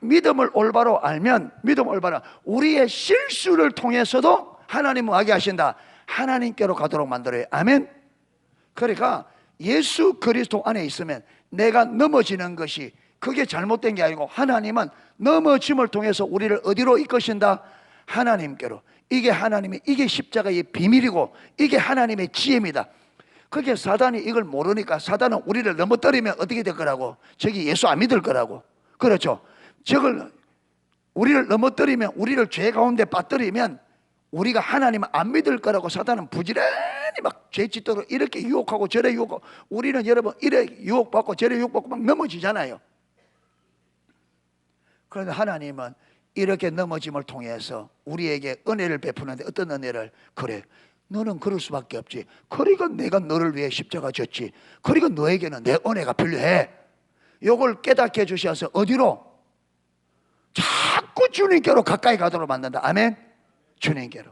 믿음을 올바로 알면, 믿음을 올바로, 우리의 실수를 통해서도 하나님은 하게 하신다. 하나님께로 가도록 만들어요. 아멘. 그러니까 예수 그리스도 안에 있으면 내가 넘어지는 것이 그게 잘못된 게 아니고 하나님은 넘어짐을 통해서 우리를 어디로 이끄신다? 하나님께로. 이게 하나님의, 이게 십자가의 비밀이고 이게 하나님의 지혜입니다. 그게 사단이 이걸 모르니까 사단은 우리를 넘어뜨리면 어떻게 될 거라고? 저기 예수 안 믿을 거라고. 그렇죠? 저걸 우리를 넘어뜨리면, 우리를 죄 가운데 빠뜨리면 우리가 하나님을 안 믿을 거라고 사단은 부지런히 막 죄 짓도록 이렇게 유혹하고 저래 유혹하고, 우리는 여러분 이래 유혹받고 저래 유혹받고 막 넘어지잖아요. 그런데 하나님은 이렇게 넘어짐을 통해서 우리에게 은혜를 베푸는데, 어떤 은혜를? 그래, 너는 그럴 수밖에 없지. 그러니까 내가 너를 위해 십자가 졌지. 그러니까 너에게는 내 은혜가 필요해. 요걸 깨닫게 해주셔서 어디로? 자꾸 주님께로 가까이 가도록 만든다. 아멘. 주님께로.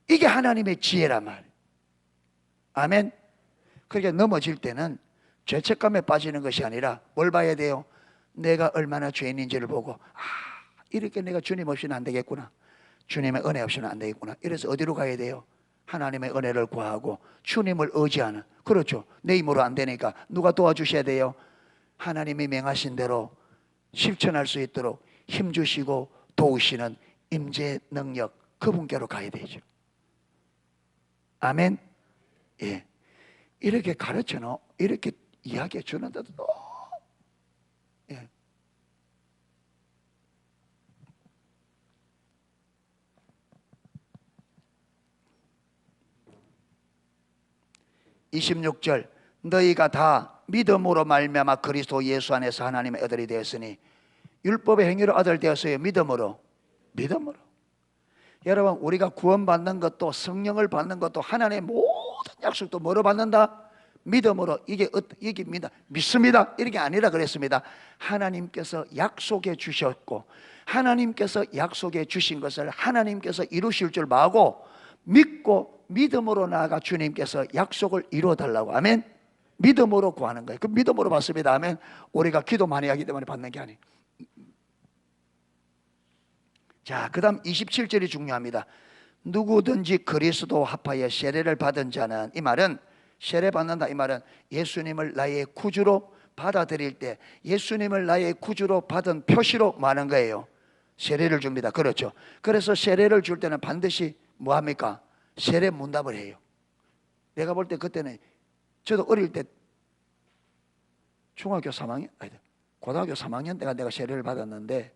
이게 하나님의 지혜란 말이에요. 아멘. 그러니까 넘어질 때는 죄책감에 빠지는 것이 아니라 뭘 봐야 돼요? 내가 얼마나 죄인인지를 보고, 이렇게 내가 주님 없이는 안 되겠구나, 주님의 은혜 없이는 안 되겠구나. 이래서 어디로 가야 돼요? 하나님의 은혜를 구하고 주님을 의지하는. 그렇죠. 내 힘으로 안 되니까 누가 도와주셔야 돼요? 하나님이 명하신 대로 실천할 수 있도록 힘주시고 도우시는 임재 능력, 그분께로 가야 되죠. 아멘. 예, 이렇게 가르쳐놓, 이렇게 이야기해 주는데도 또, 예. (26절) 너희가 다 믿음으로 말미암아 그리스도 예수 안에서 하나님의 아들이 되었으니. 율법의 행위로 아들 되었어요? 믿음으로? 믿음으로. 여러분 우리가 구원받는 것도, 성령을 받는 것도, 하나님의 모든 약속도 뭐로 받는다? 믿음으로. 이게 믿습니다 이렇게 아니라 그랬습니다. 하나님께서 약속해 주셨고, 하나님께서 약속해 주신 것을 하나님께서 이루실 줄 알고 믿고 믿음으로 나아가 주님께서 약속을 이루어 달라고. 아멘. 믿음으로 구하는 거예요. 그 믿음으로 받습니다. 아멘. 우리가 기도 많이 하기 때문에 받는 게 아니에요. 자, 그 다음 27절이 중요합니다. 누구든지 그리스도 합하여 세례를 받은 자는, 이 말은 세례 받는다, 이 말은 예수님을 나의 구주로 받아들일 때, 예수님을 나의 구주로 받은 표시로 많은 거예요. 세례를 줍니다. 그렇죠. 그래서 세례를 줄 때는 반드시 뭐합니까? 세례 문답을 해요. 내가 볼 때 그때는, 저도 어릴 때 중학교 3학년, 고등학교 3학년 때가 내가 세례를 받았는데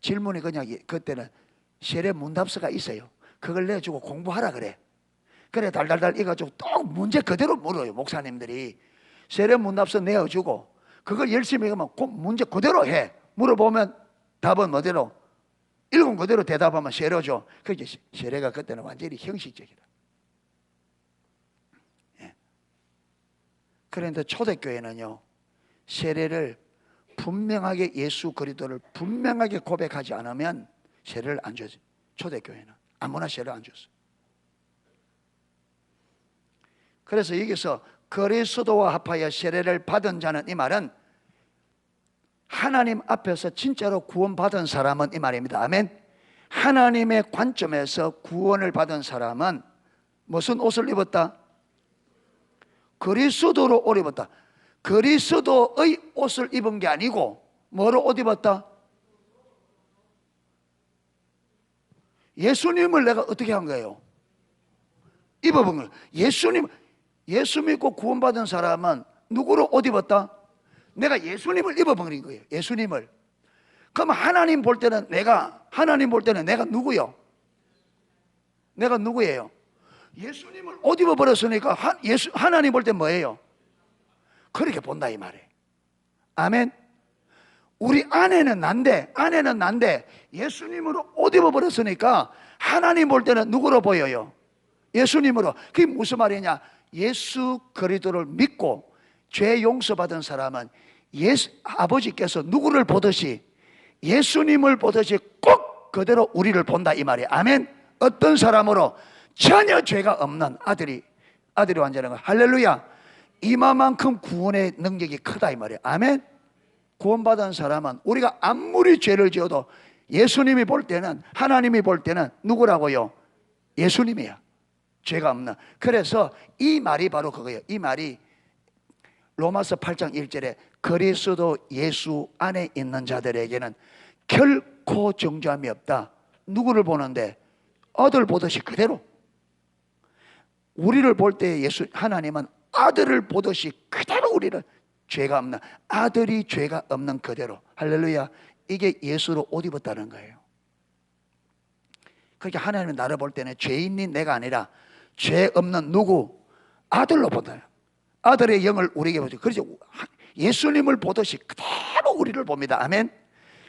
질문이 그냥 그때는 세례 문답서가 있어요. 그걸 내주고 공부하라 그래. 그래 달달달 이가지고 또 문제 그대로 물어요. 목사님들이 세례 문답서 내어주고 그걸 열심히 하면 문제 그대로 해. 물어보면 답은 뭐대로 읽은 그대로 대답하면 세례죠. 그게 세례가 그때는 완전히 형식적이다. 예. 그런데 초대교회는요, 세례를 분명하게 예수 그리스도를 분명하게 고백하지 않으면 세례를 안 줘요. 초대교회는 아무나 세례를 안 줬어요. 그래서 여기서 그리스도와 합하여 세례를 받은 자는, 이 말은 하나님 앞에서 진짜로 구원받은 사람은 이 말입니다. 아멘. 하나님의 관점에서 구원을 받은 사람은 무슨 옷을 입었다? 그리스도로 옷을 입었다. 그리스도의 옷을 입은 게 아니고 뭐로 옷 입었다? 예수님을 내가 어떻게 한 거예요? 입어본 거예요. 예수 믿고 구원받은 사람은 누구로 옷 입었다? 내가 예수님을 입어버린 거예요. 예수님을. 그럼 하나님 볼 때는 내가 누구요? 내가 누구예요? 예수님을 옷 입어버렸으니까 하나님 볼 때 뭐예요? 그렇게 본다 이 말이에요. 아멘. 우리 아내는 난데 예수님으로 옷 입어버렸으니까 하나님 볼 때는 누구로 보여요? 예수님으로. 그게 무슨 말이냐? 예수 그리스도를 믿고 죄 용서받은 사람은 아버지께서 누구를 보듯이 예수님을 보듯이 꼭 그대로 우리를 본다 이 말이에요. 아멘. 어떤 사람으로? 전혀 죄가 없는 아들이 완전한 거. 할렐루야. 이마만큼 구원의 능력이 크다 이 말이에요. 아멘. 구원받은 사람은 우리가 아무리 죄를 지어도 예수님이 볼 때는, 하나님이 볼 때는 누구라고요? 예수님이야. 죄가 없는. 그래서 이 말이 바로 그거예요. 이 말이 로마서 8장 1절에 그리스도 예수 안에 있는 자들에게는 결코 정죄함이 없다. 누구를 보는데? 아들 보듯이 그대로. 우리를 볼 때 하나님은 아들을 보듯이 그대로 우리를 죄가 없는, 아들이 죄가 없는 그대로. 할렐루야. 이게 예수로 옷 입었다는 거예요. 그렇게 하나님은 나를 볼 때는 죄인인 내가 아니라 죄 없는 누구? 아들로 본다. 아들의 영을 우리에게 보죠. 그래서 예수님을 보듯이 그대로 우리를 봅니다. 아멘.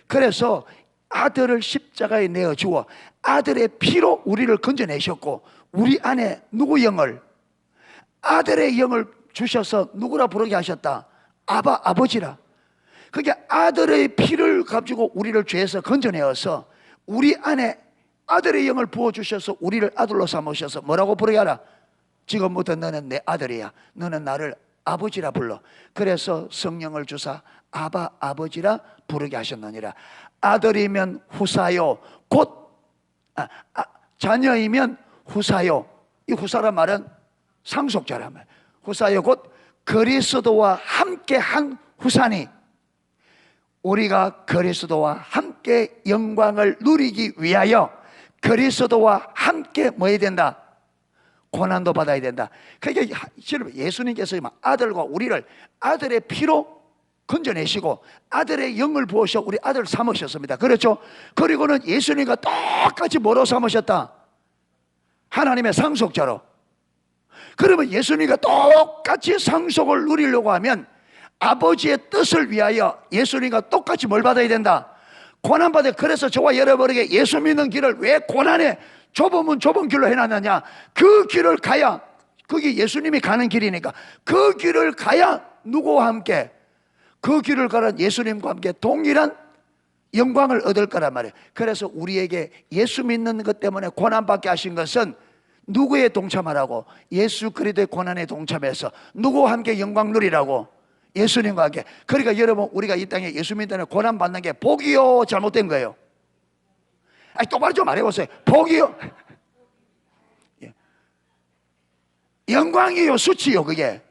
그래서 아들을 십자가에 내어주어 아들의 피로 우리를 건져내셨고, 우리 안에 누구 영을? 아들의 영을 주셔서 누구라 부르게 하셨다? 아버지라. 그게 아들의 피를 가지고 우리를 죄에서 건져내어서 우리 안에 아들의 영을 부어주셔서 우리를 아들로 삼으셔서 뭐라고 부르게 하라? 지금부터 너는 내 아들이야. 너는 나를 아버지라 불러. 그래서 성령을 주사 아버지라 부르게 하셨느니라. 아들이면 후사요. 자녀이면 후사요. 이 후사란 말은 상속자란 말. 후사요 곧 그리스도와 함께한 후사니, 우리가 그리스도와 함께 영광을 누리기 위하여 그리스도와 함께 뭐 해야 된다? 고난도 받아야 된다. 그러니까 예수님께서 아들과 우리를 아들의 피로 건져내시고 아들의 영을 부으셔 우리 아들 삼으셨습니다. 그렇죠? 그리고는 예수님과 똑같이 뭐로 삼으셨다? 하나님의 상속자로. 그러면 예수님과 똑같이 상속을 누리려고 하면 아버지의 뜻을 위하여 예수님과 똑같이 뭘 받아야 된다? 고난받아야. 그래서 저와 여러분에게 예수 믿는 길을 왜 고난에 좁은 길로 해놨느냐? 그 길을 가야, 그게 예수님이 가는 길이니까 그 길을 가야 누구와 함께? 그 길을 가는 예수님과 함께 동일한 영광을 얻을 거란 말이에요. 그래서 우리에게 예수 믿는 것 때문에 고난받게 하신 것은 누구에 동참하라고? 예수 그리스도의 고난에 동참해서 누구와 함께 영광 누리라고? 예수님과 함께. 그러니까 여러분, 우리가 이 땅에 예수 믿는 고난 받는 게 복이요, 잘못된 거예요? 아니, 똑바로 좀 말해보세요. 복이요, 영광이요, 수치요? 그게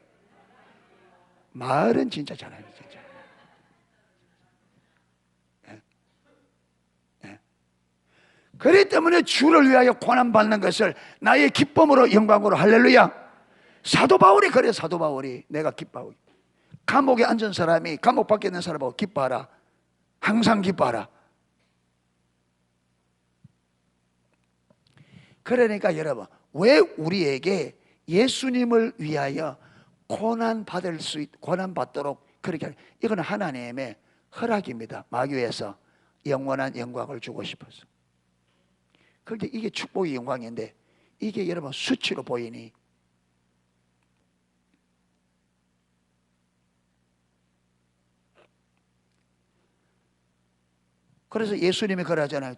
말은 진짜 잘해요, 진짜. 그렇기 때문에 주를 위하여 고난받는 것을 나의 기쁨으로, 영광으로. 할렐루야. 사도 바울이 그래. 사도 바울이 내가 기뻐하고 감옥에 앉은 사람이 감옥 밖에 있는 사람하고 기뻐하라. 항상 기뻐하라. 그러니까 여러분, 왜 우리에게 예수님을 위하여 고난 받도록 그렇게 하는, 이거는 하나님의 허락입니다. 마귀에서 영원한 영광을 주고 싶어서. 그런데 이게 축복의 영광인데, 이게 여러분 수치로 보이니? 그래서 예수님이 그러잖아요.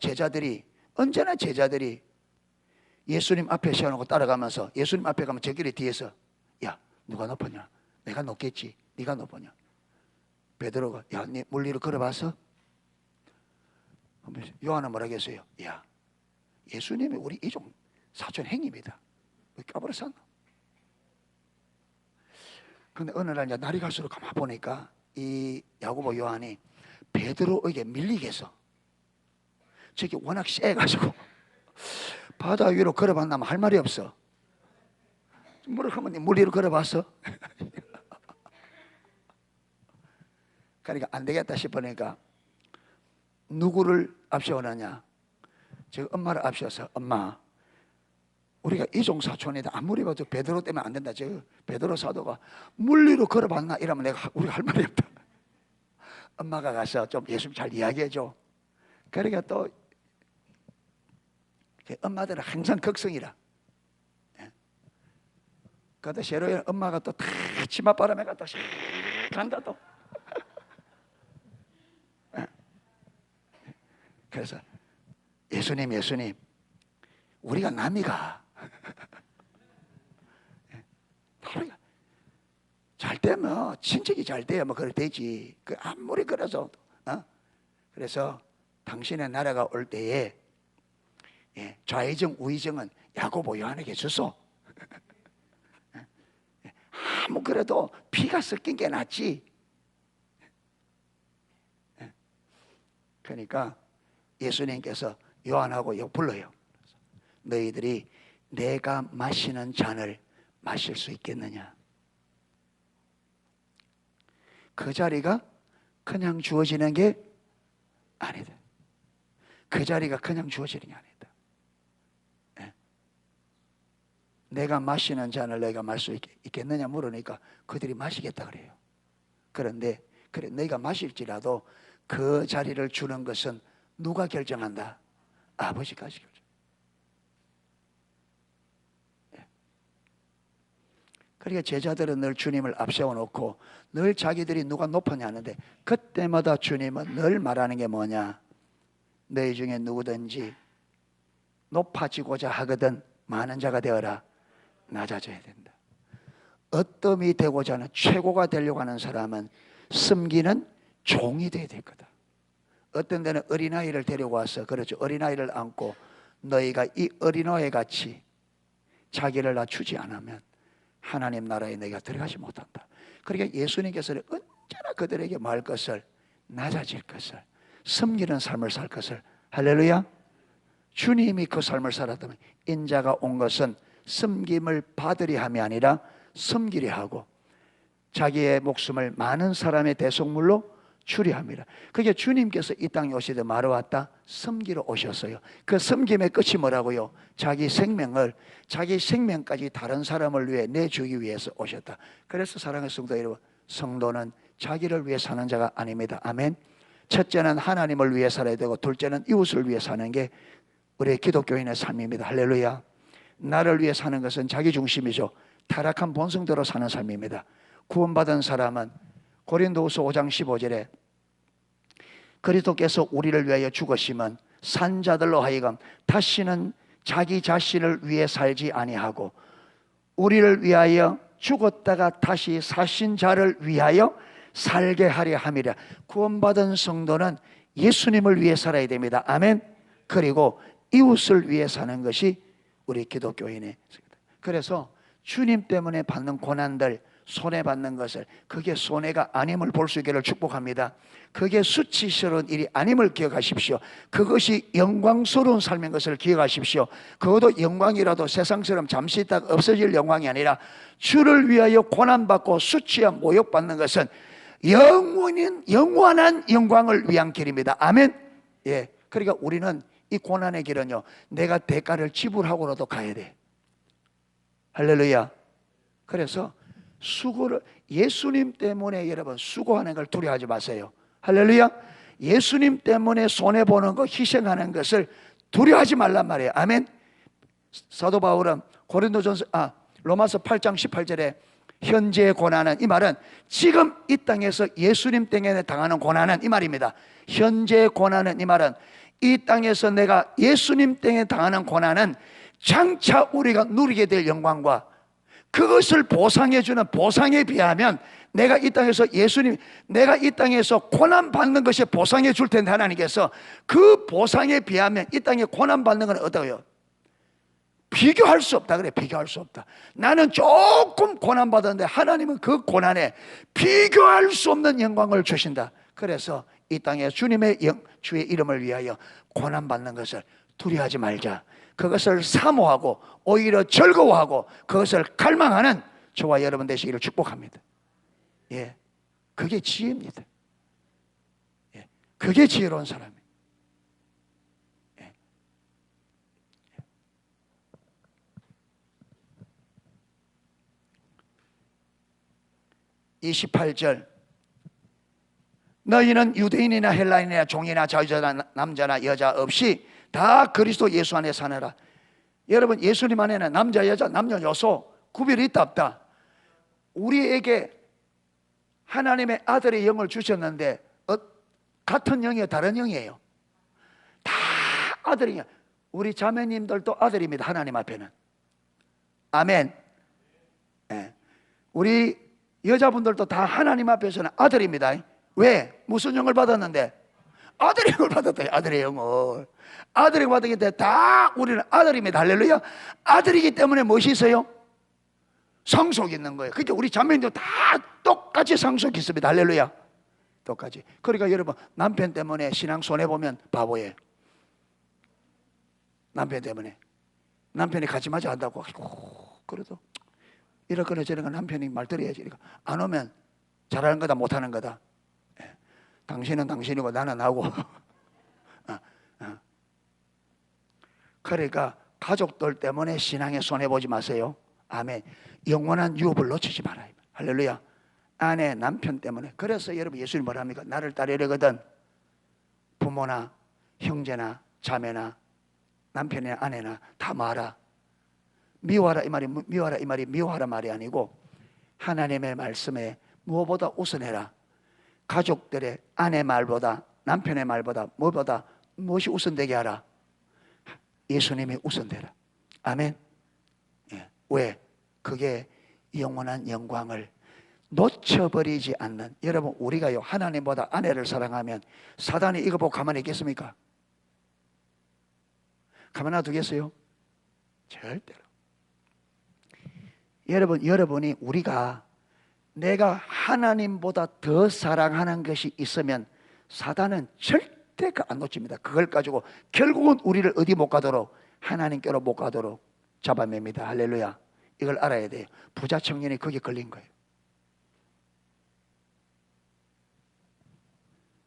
언제나 제자들이 예수님 앞에 세워놓고 따라가면서, 예수님 앞에 가면 저끼리 뒤에서, 야, 누가 높으냐? 내가 높겠지. 네가 높으냐? 베드로가, 야, 네 물 위로 걸어봤어? 요한은 뭐라 했어요? 야, 예수님이 우리 이종 사촌 형님이다. 왜 까버렸었나? 근데 어느 날 이제 날이 갈수록 가만 보니까 이 야고보 요한이 베드로에게 밀리겠어. 저기 워낙 세가지고 바다 위로 걸어봤나면 할 말이 없어. 뭐라 하면 물 위로 걸어봤어? 그러니까 안 되겠다 싶으니까 누구를 앞세워놨냐? 저 엄마를 앞세워서, 엄마, 우리가 이종사촌이다. 아무리 봐도 베드로 때문에 안 된다. 저 베드로 사도가 물 위로 걸어봤나? 이러면 우리가 할 말이 없다. 엄마가 가서 좀 예수님 잘 이야기해줘. 그러니까 또 엄마들은 항상 극성이라. 그러다 쉐로에 엄마가 또 다 치맛바람에 갔다 간다 또. 그래서 예수님 우리가 남이가 잘 되면 친척이 잘 돼야 뭐 그래 되지. 그 아무리 그래서 그래서 당신의 나라가 올 때에 좌의정 우의정은 야고보 요한에게 주소. 아무 그래도 피가 섞인 게 낫지. 그러니까 예수님께서 요한하고 불러요. 너희들이 내가 마시는 잔을 마실 수 있겠느냐? 그 자리가 그냥 주어지는 게 아니다. 그 자리가 그냥 주어지는 게 아니다. 내가 마시는 잔을 너희가 마실 수 있겠느냐 물으니까 그들이 마시겠다 그래요. 그런데 그래, 너희가 마실지라도 그 자리를 주는 것은 누가 결정한다? 아버지까지 결정. 그러니까 제자들은 늘 주님을 앞세워 놓고 늘 자기들이 누가 높으냐 하는데, 그때마다 주님은 늘 말하는 게 뭐냐? 너희 중에 누구든지 높아지고자 하거든 많은 자가 되어라. 낮아져야 된다. 어떤 되고자 하는, 최고가 되려고 하는 사람은 섬기는 종이 되어야 될 거다. 어떤 데는 어린아이를 데리고 와서, 그렇죠, 어린아이를 안고 너희가 이 어린아이 같이 자기를 낮추지 않으면 하나님 나라에 너희가 들어가지 못한다. 그러니까 예수님께서는 언제나 그들에게 말 것을, 낮아질 것을, 섬기는 삶을 살 것을. 할렐루야. 주님이 그 삶을 살았다면 인자가 온 것은 섬김을 받으려 함이 아니라 섬기려 하고 자기의 목숨을 많은 사람의 대속물로 주려 합니다. 그게 주님께서 이 땅에 오시되 말어 왔다? 섬기러 오셨어요. 그 섬김의 끝이 뭐라고요? 자기 생명까지 다른 사람을 위해 내주기 위해서 오셨다. 그래서 사랑하는 성도 여러분, 성도는 자기를 위해 사는 자가 아닙니다. 아멘. 첫째는 하나님을 위해 살아야 되고, 둘째는 이웃을 위해 사는 게 우리 기독교인의 삶입니다. 할렐루야. 나를 위해 사는 것은 자기 중심이죠. 타락한 본성대로 사는 삶입니다. 구원받은 사람은 고린도후서 5장 15절에 그리스도께서 우리를 위하여 죽으심은 산자들로 하여금 다시는 자기 자신을 위해 살지 아니하고 우리를 위하여 죽었다가 다시 사신 자를 위하여 살게 하려 함이라. 구원받은 성도는 예수님을 위해 살아야 됩니다. 아멘. 그리고 이웃을 위해 사는 것이 우리 기독교인의. 그래서 주님 때문에 받는 고난들, 손해받는 것을, 그게 손해가 아님을 볼 수 있기를 축복합니다. 그게 수치스러운 일이 아님을 기억하십시오. 그것이 영광스러운 삶인 것을 기억하십시오. 그것도 영광이라도 세상처럼 잠시 있다가 없어질 영광이 아니라 주를 위하여 고난받고 수치와 모욕받는 것은 영원한 영광을 위한 길입니다. 아멘. 예. 그러니까 우리는 이 고난의 길은요, 내가 대가를 지불하고라도 가야 돼. 할렐루야. 그래서 수고를, 예수님 때문에 여러분 수고하는 걸 두려워하지 마세요. 할렐루야. 예수님 때문에 손해보는 거, 희생하는 것을 두려워하지 말란 말이에요. 아멘. 사도 바울은 로마서 8장 18절에 현재의 고난은, 이 말은 지금 이 땅에서 예수님 때문에 당하는 고난은, 이 말입니다. 현재의 고난은, 이 말은 이 땅에서 내가 예수님 때문에 당하는 고난은 장차 우리가 누리게 될 영광과 그것을 보상해주는 보상에 비하면, 내가 이 땅에서 고난받는 것이 보상해 줄 텐데 하나님께서 그 보상에 비하면 이 땅에 고난받는 건 어떠해요? 비교할 수 없다 그래. 비교할 수 없다. 나는 조금 고난받았는데 하나님은 그 고난에 비교할 수 없는 영광을 주신다. 그래서 이 땅에 주의 이름을 위하여 고난받는 것을 두려워하지 말자. 그것을 사모하고 오히려 즐거워하고 그것을 갈망하는 저와 여러분 되시기를 축복합니다. 예, 그게 지혜입니다. 예, 그게 지혜로운 사람이에요. 예. 28절, 너희는 유대인이나 헬라인이나 종이나 자유자나 남자나 여자 없이 다 그리스도 예수 안에 사느라. 여러분, 예수님 안에는 남자 여자 남녀 요소 구별이 있다 없다? 우리에게 하나님의 아들의 영을 주셨는데 같은 영이에요, 다른 영이에요? 다 아들이에요. 우리 자매님들도 아들입니다, 하나님 앞에는. 아멘. 예. 우리 여자분들도 다 하나님 앞에서는 아들입니다. 왜? 무슨 영을 받았는데? 아들의 영을 받았다. 아들의 영을. 아들의 영을 받았기 때문에 다 우리는 아들입니다. 할렐루야. 아들이기 때문에 무엇이 있어요? 상속이 있는 거예요. 그러니까 우리 자매님도 다 똑같이 상속이 있습니다. 할렐루야. 똑같이. 그러니까 여러분, 남편 때문에 신앙 손해보면 바보예요. 남편 때문에. 남편이 가지 마자 한다고. 그래도 이렇거나 저렇거나 남편이 말 들어야지. 안 오면 잘하는 거다 못하는 거다. 당신은 당신이고 나는 나고. 그러니까 가족들 때문에 신앙에 손해보지 마세요. 아멘. 영원한 유업을 놓치지 말아요. 할렐루야. 아내, 남편 때문에. 그래서 여러분, 예수님 뭐라 합니까? 나를 따르려거든 부모나 형제나 자매나 남편이나 아내나 다 마라. 미워하라 이 말이 미워하라 말이 아니고 하나님의 말씀에 무엇보다 우선해라. 가족들의 아내 말보다 남편의 말보다 무엇이 우선되게 하라? 예수님이 우선되라. 아멘. 예. 왜? 그게 영원한 영광을 놓쳐버리지 않는. 여러분, 우리가요 하나님보다 아내를 사랑하면 사단이 이거 보고 가만히 있겠습니까? 가만히 놔두겠어요? 절대로. 여러분이 우리가 내가 하나님보다 더 사랑하는 것이 있으면 사단은 절대 안 놓칩니다. 그걸 가지고 결국은 우리를 어디 못 가도록, 하나님께로 못 가도록 잡아냅니다. 할렐루야. 이걸 알아야 돼요. 부자 청년이 거기에 걸린 거예요.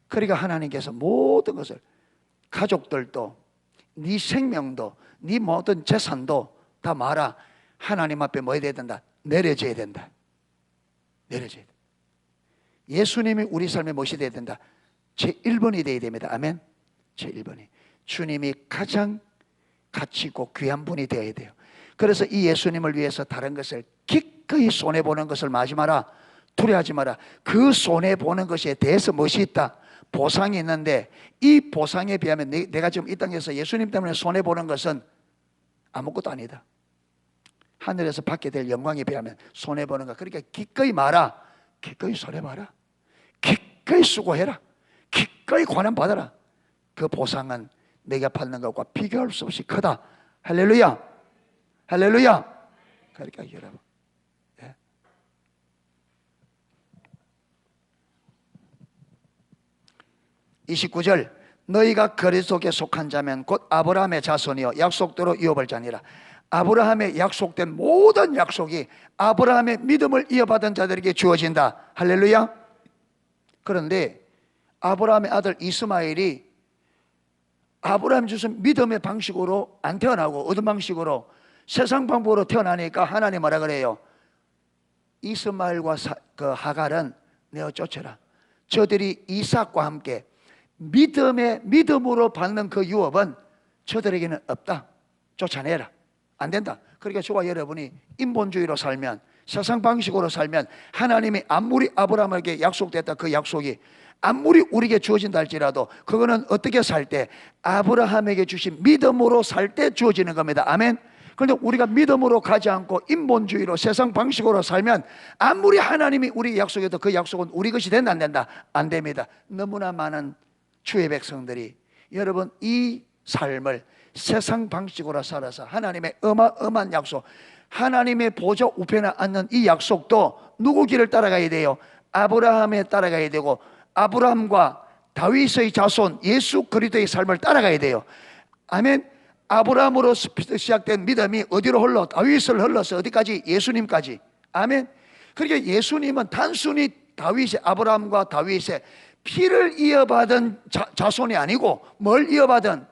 그러니까 하나님께서 모든 것을, 가족들도 네 생명도 네 모든 재산도 다 말아. 하나님 앞에 뭐 해야 된다? 내려져야 된다. 내려져야 된다. 예수님이 우리 삶에 무엇이 되어야 된다? 제1번이 되어야 됩니다. 아멘. 제1번이 주님이 가장 가치 있고 귀한 분이 되어야 돼요. 그래서 이 예수님을 위해서 다른 것을 기꺼이 손해보는 것을 마지 마라. 두려워하지 마라. 그 손해보는 것에 대해서 무엇이 있다? 보상이 있는데 이 보상에 비하면 내가 지금 이 땅에서 예수님 때문에 손해보는 것은 아무것도 아니다. 하늘에서 받게 될 영광에 비하면 손해보는 것. 그러니까 기꺼이 마라. 기꺼이 손해봐라. 기꺼이 수고해라. 기꺼이 고난받아라. 그 보상은 내가 받는 것과 비교할 수 없이 크다. 할렐루야. 할렐루야. 그러니까 여러분, 예. 29절 너희가 그리스도께 속한 자면 곧 아브라함의 자손이요 약속대로 이어볼 자니라. 아브라함의 약속된 모든 약속이 아브라함의 믿음을 이어받은 자들에게 주어진다. 할렐루야. 그런데 아브라함의 아들 이스마엘이 아브라함 주신 믿음의 방식으로 안 태어나고 어떤 방식으로 세상 방법으로 태어나니까 하나님 뭐라 그래요? 이스마엘과 그 하갈은 내어 쫓아라. 저들이 이삭과 함께 믿음으로 받는 그 유업은 저들에게는 없다. 쫓아내라. 안 된다. 그러니까 저와 여러분이 인본주의로 살면, 세상 방식으로 살면 하나님이 아무리 아브라함에게 약속됐다 그 약속이 아무리 우리에게 주어진다 할지라도 그거는 어떻게 살 때? 아브라함에게 주신 믿음으로 살 때 주어지는 겁니다. 아멘. 그런데 우리가 믿음으로 가지 않고 인본주의로 세상 방식으로 살면 아무리 하나님이 우리 약속해도 그 약속은 우리 것이 된다 안 된다? 안 됩니다. 너무나 많은 주의 백성들이 여러분 이 삶을 세상 방식으로 살아서 하나님의 어마어마한 약속, 하나님의 보좌 우편에 앉는 이 약속도 누구 길을 따라가야 돼요? 아브라함에 따라가야 되고 아브라함과 다윗의 자손 예수 그리스도의 삶을 따라가야 돼요. 아멘. 아브라함으로 시작된 믿음이 어디로 흘러? 다윗을 흘러서 어디까지? 예수님까지. 아멘. 그러니까 예수님은 단순히 다윗의 아브라함과 다윗의 피를 이어받은 자손이 아니고 뭘 이어받은?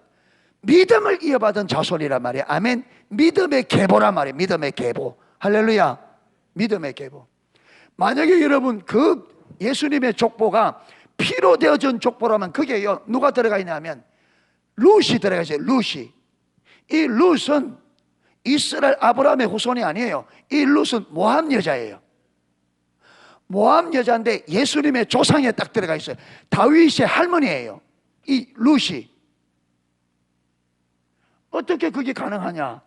믿음을 이어받은 자손이란 말이에요. 아멘. 믿음의 계보란 말이에요. 믿음의 계보. 할렐루야. 믿음의 계보. 만약에 여러분 그 예수님의 족보가 피로 되어진 족보라면 그게요 누가 들어가 있냐면 룻이 들어가 있어요. 룻이. 이 룻은 이스라엘 아브라함의 후손이 아니에요. 이 룻은 모함 여자예요. 모함 여자인데 예수님의 조상에 딱 들어가 있어요. 다윗의 할머니예요. 이 룻이. 어떻게 그게 가능하냐?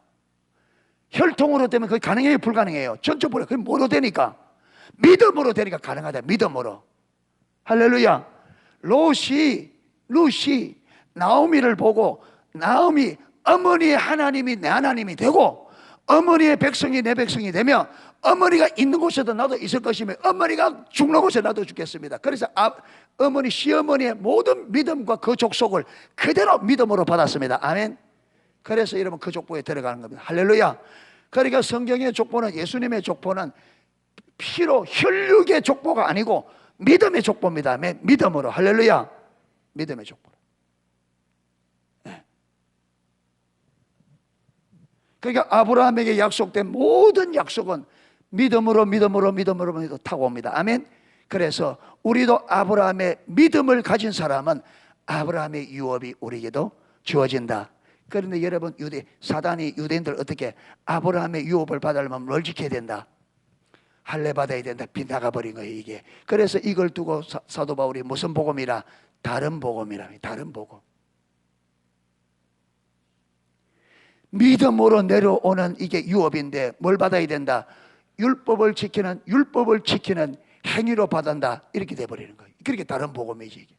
혈통으로 되면 그게 가능해요? 불가능해요? 전적으로 그게 뭐로 되니까? 믿음으로 되니까 가능하다. 믿음으로. 할렐루야. 룻이 나오미를 보고 나오미 어머니의 하나님이 내 하나님이 되고 어머니의 백성이 내 백성이 되며 어머니가 있는 곳에도 나도 있을 것이며 어머니가 죽는 곳에 나도 죽겠습니다. 그래서 어머니 시어머니의 모든 믿음과 그 족속을 그대로 믿음으로 받았습니다. 아멘. 그래서 여러분 그 족보에 들어가는 겁니다. 할렐루야. 그러니까 성경의 족보는 예수님의 족보는 피로 혈육의 족보가 아니고 믿음의 족보입니다. 아멘. 믿음으로. 할렐루야. 믿음의 족보. 네. 그러니까 아브라함에게 약속된 모든 약속은 믿음으로 타고 옵니다. 아멘. 그래서 우리도 아브라함의 믿음을 가진 사람은 아브라함의 유업이 우리에게도 주어진다. 그런데 여러분 사단이 유대인들 어떻게 아브라함의 유업을 받으려면 뭘 지켜야 된다? 할례 받아야 된다. 빗나가버린 거예요 이게. 그래서 이걸 두고 사도 바울이 무슨 복음이라? 다른 복음이라. 다른 복음. 믿음으로 내려오는 이게 유업인데 뭘 받아야 된다? 율법을 지키는 행위로 받는다. 이렇게 돼버리는 거예요. 그렇게 다른 복음이지 이게.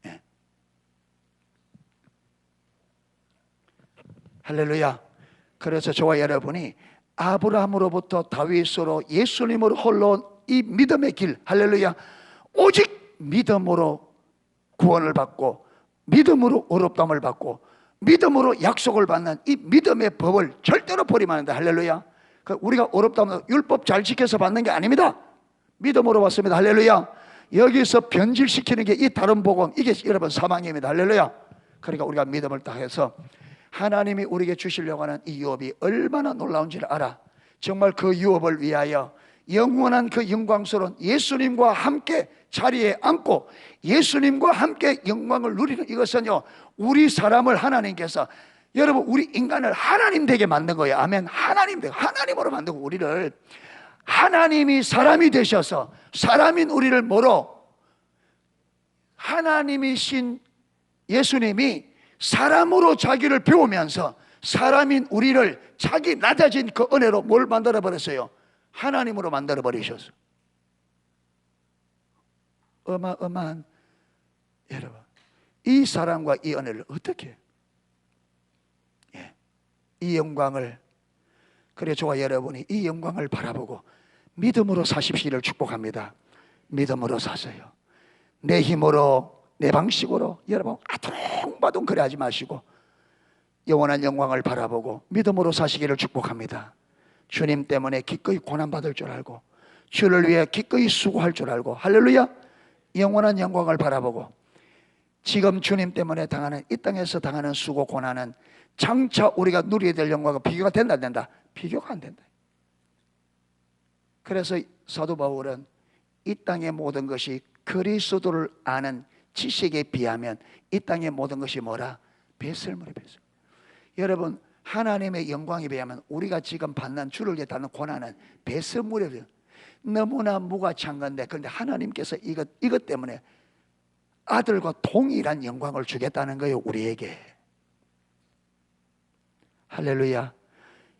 네. 할렐루야. 그래서 저와 여러분이 아브라함으로부터 다윗으로 예수님으로 흘러온 이 믿음의 길, 할렐루야. 오직 믿음으로 구원을 받고 믿음으로 의롭다함을 받고 믿음으로 약속을 받는 이 믿음의 법을 절대로 버리면 안 돼. 할렐루야. 우리가 의롭다함을 율법 잘 지켜서 받는 게 아닙니다. 믿음으로 받습니다. 할렐루야. 여기서 변질시키는 게 이 다른 복음, 이게 여러분 사망입니다. 할렐루야. 그러니까 우리가 믿음을 다해서 하나님이 우리에게 주시려고 하는 이 유업이 얼마나 놀라운지를 알아. 정말 그 유업을 위하여 영원한 그 영광스러운 예수님과 함께 자리에 앉고 예수님과 함께 영광을 누리는 이것은요, 우리 사람을 하나님께서 여러분 우리 인간을 하나님 되게 만든 거예요. 아멘. 하나님으로 만들고 우리를 하나님이 사람이 되셔서 사람인 우리를 뭐로? 하나님이신 예수님이 사람으로 자기를 배우면서 사람인 우리를 자기 낮아진 그 은혜로 뭘 만들어 버렸어요? 하나님으로 만들어 버리셨어. 어마어마한 여러분, 이 사랑과 이 은혜를 어떻게 이 영광을, 그래 저와 여러분이 이 영광을 바라보고 믿음으로 사십시오를 축복합니다. 믿음으로 사세요. 내 힘으로 내 방식으로 여러분 아둥바둥 그래 하지 마시고 영원한 영광을 바라보고 믿음으로 사시기를 축복합니다. 주님 때문에 기꺼이 고난받을 줄 알고 주를 위해 기꺼이 수고할 줄 알고 할렐루야, 영원한 영광을 바라보고 지금 주님 때문에 당하는 이 땅에서 당하는 수고 고난은 장차 우리가 누리게 될 영광과 비교가 된다 안 된다? 비교가 안 된다. 그래서 사도 바울은 이 땅의 모든 것이 그리스도를 아는 지식에 비하면 이 땅의 모든 것이 뭐라? 배설물이 배설. 여러분, 하나님의 영광에 비하면 우리가 지금 받는 주를 위해 받는 고난은 배설물에 비해 너무나 무가치한 건데, 그런데 하나님께서 이것 때문에 아들과 동일한 영광을 주겠다는 거예요, 우리에게. 할렐루야.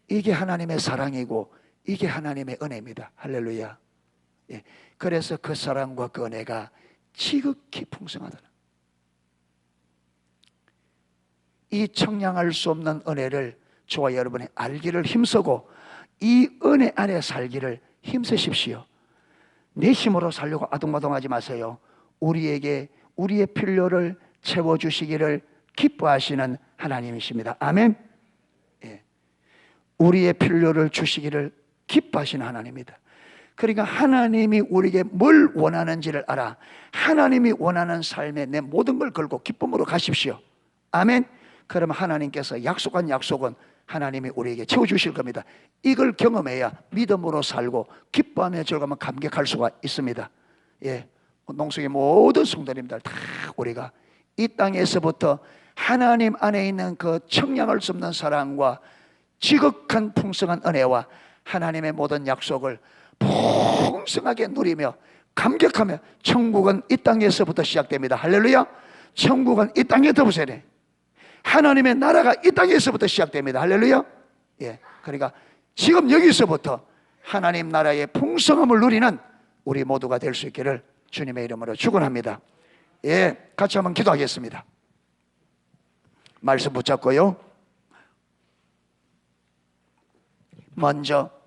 이게 하나님의 사랑이고 이게 하나님의 은혜입니다. 할렐루야. 예. 그래서 그 사랑과 그 은혜가 지극히 풍성하다. 이 청량할 수 없는 은혜를 저와 여러분이 알기를 힘쓰고 이 은혜 안에 살기를 힘쓰십시오. 내 힘으로 살려고 아둥바둥하지 마세요. 우리에게 우리의 필요를 채워주시기를 기뻐하시는 하나님이십니다. 아멘. 예. 우리의 필요를 주시기를 기뻐하시는 하나님입니다. 그러니까 하나님이 우리에게 뭘 원하는지를 알아 하나님이 원하는 삶에 내 모든 걸 걸고 기쁨으로 가십시오. 아멘. 그러면 하나님께서 약속한 약속은 하나님이 우리에게 채워주실 겁니다. 이걸 경험해야 믿음으로 살고 기뻐하며 즐거우며 감격할 수가 있습니다. 예, 농성의 모든 성도님들 다 우리가 이 땅에서부터 하나님 안에 있는 그 청량할 수 없는 사랑과 지극한 풍성한 은혜와 하나님의 모든 약속을 풍성하게 누리며 감격하며 천국은 이 땅에서부터 시작됩니다. 할렐루야. 천국은 이 땅에 보세요. 하나님의 나라가 이 땅에서부터 시작됩니다. 할렐루야. 예, 그러니까 지금 여기서부터 하나님 나라의 풍성함을 누리는 우리 모두가 될 수 있기를 주님의 이름으로 축원합니다. 예, 같이 한번 기도하겠습니다. 말씀 붙잡고요. 먼저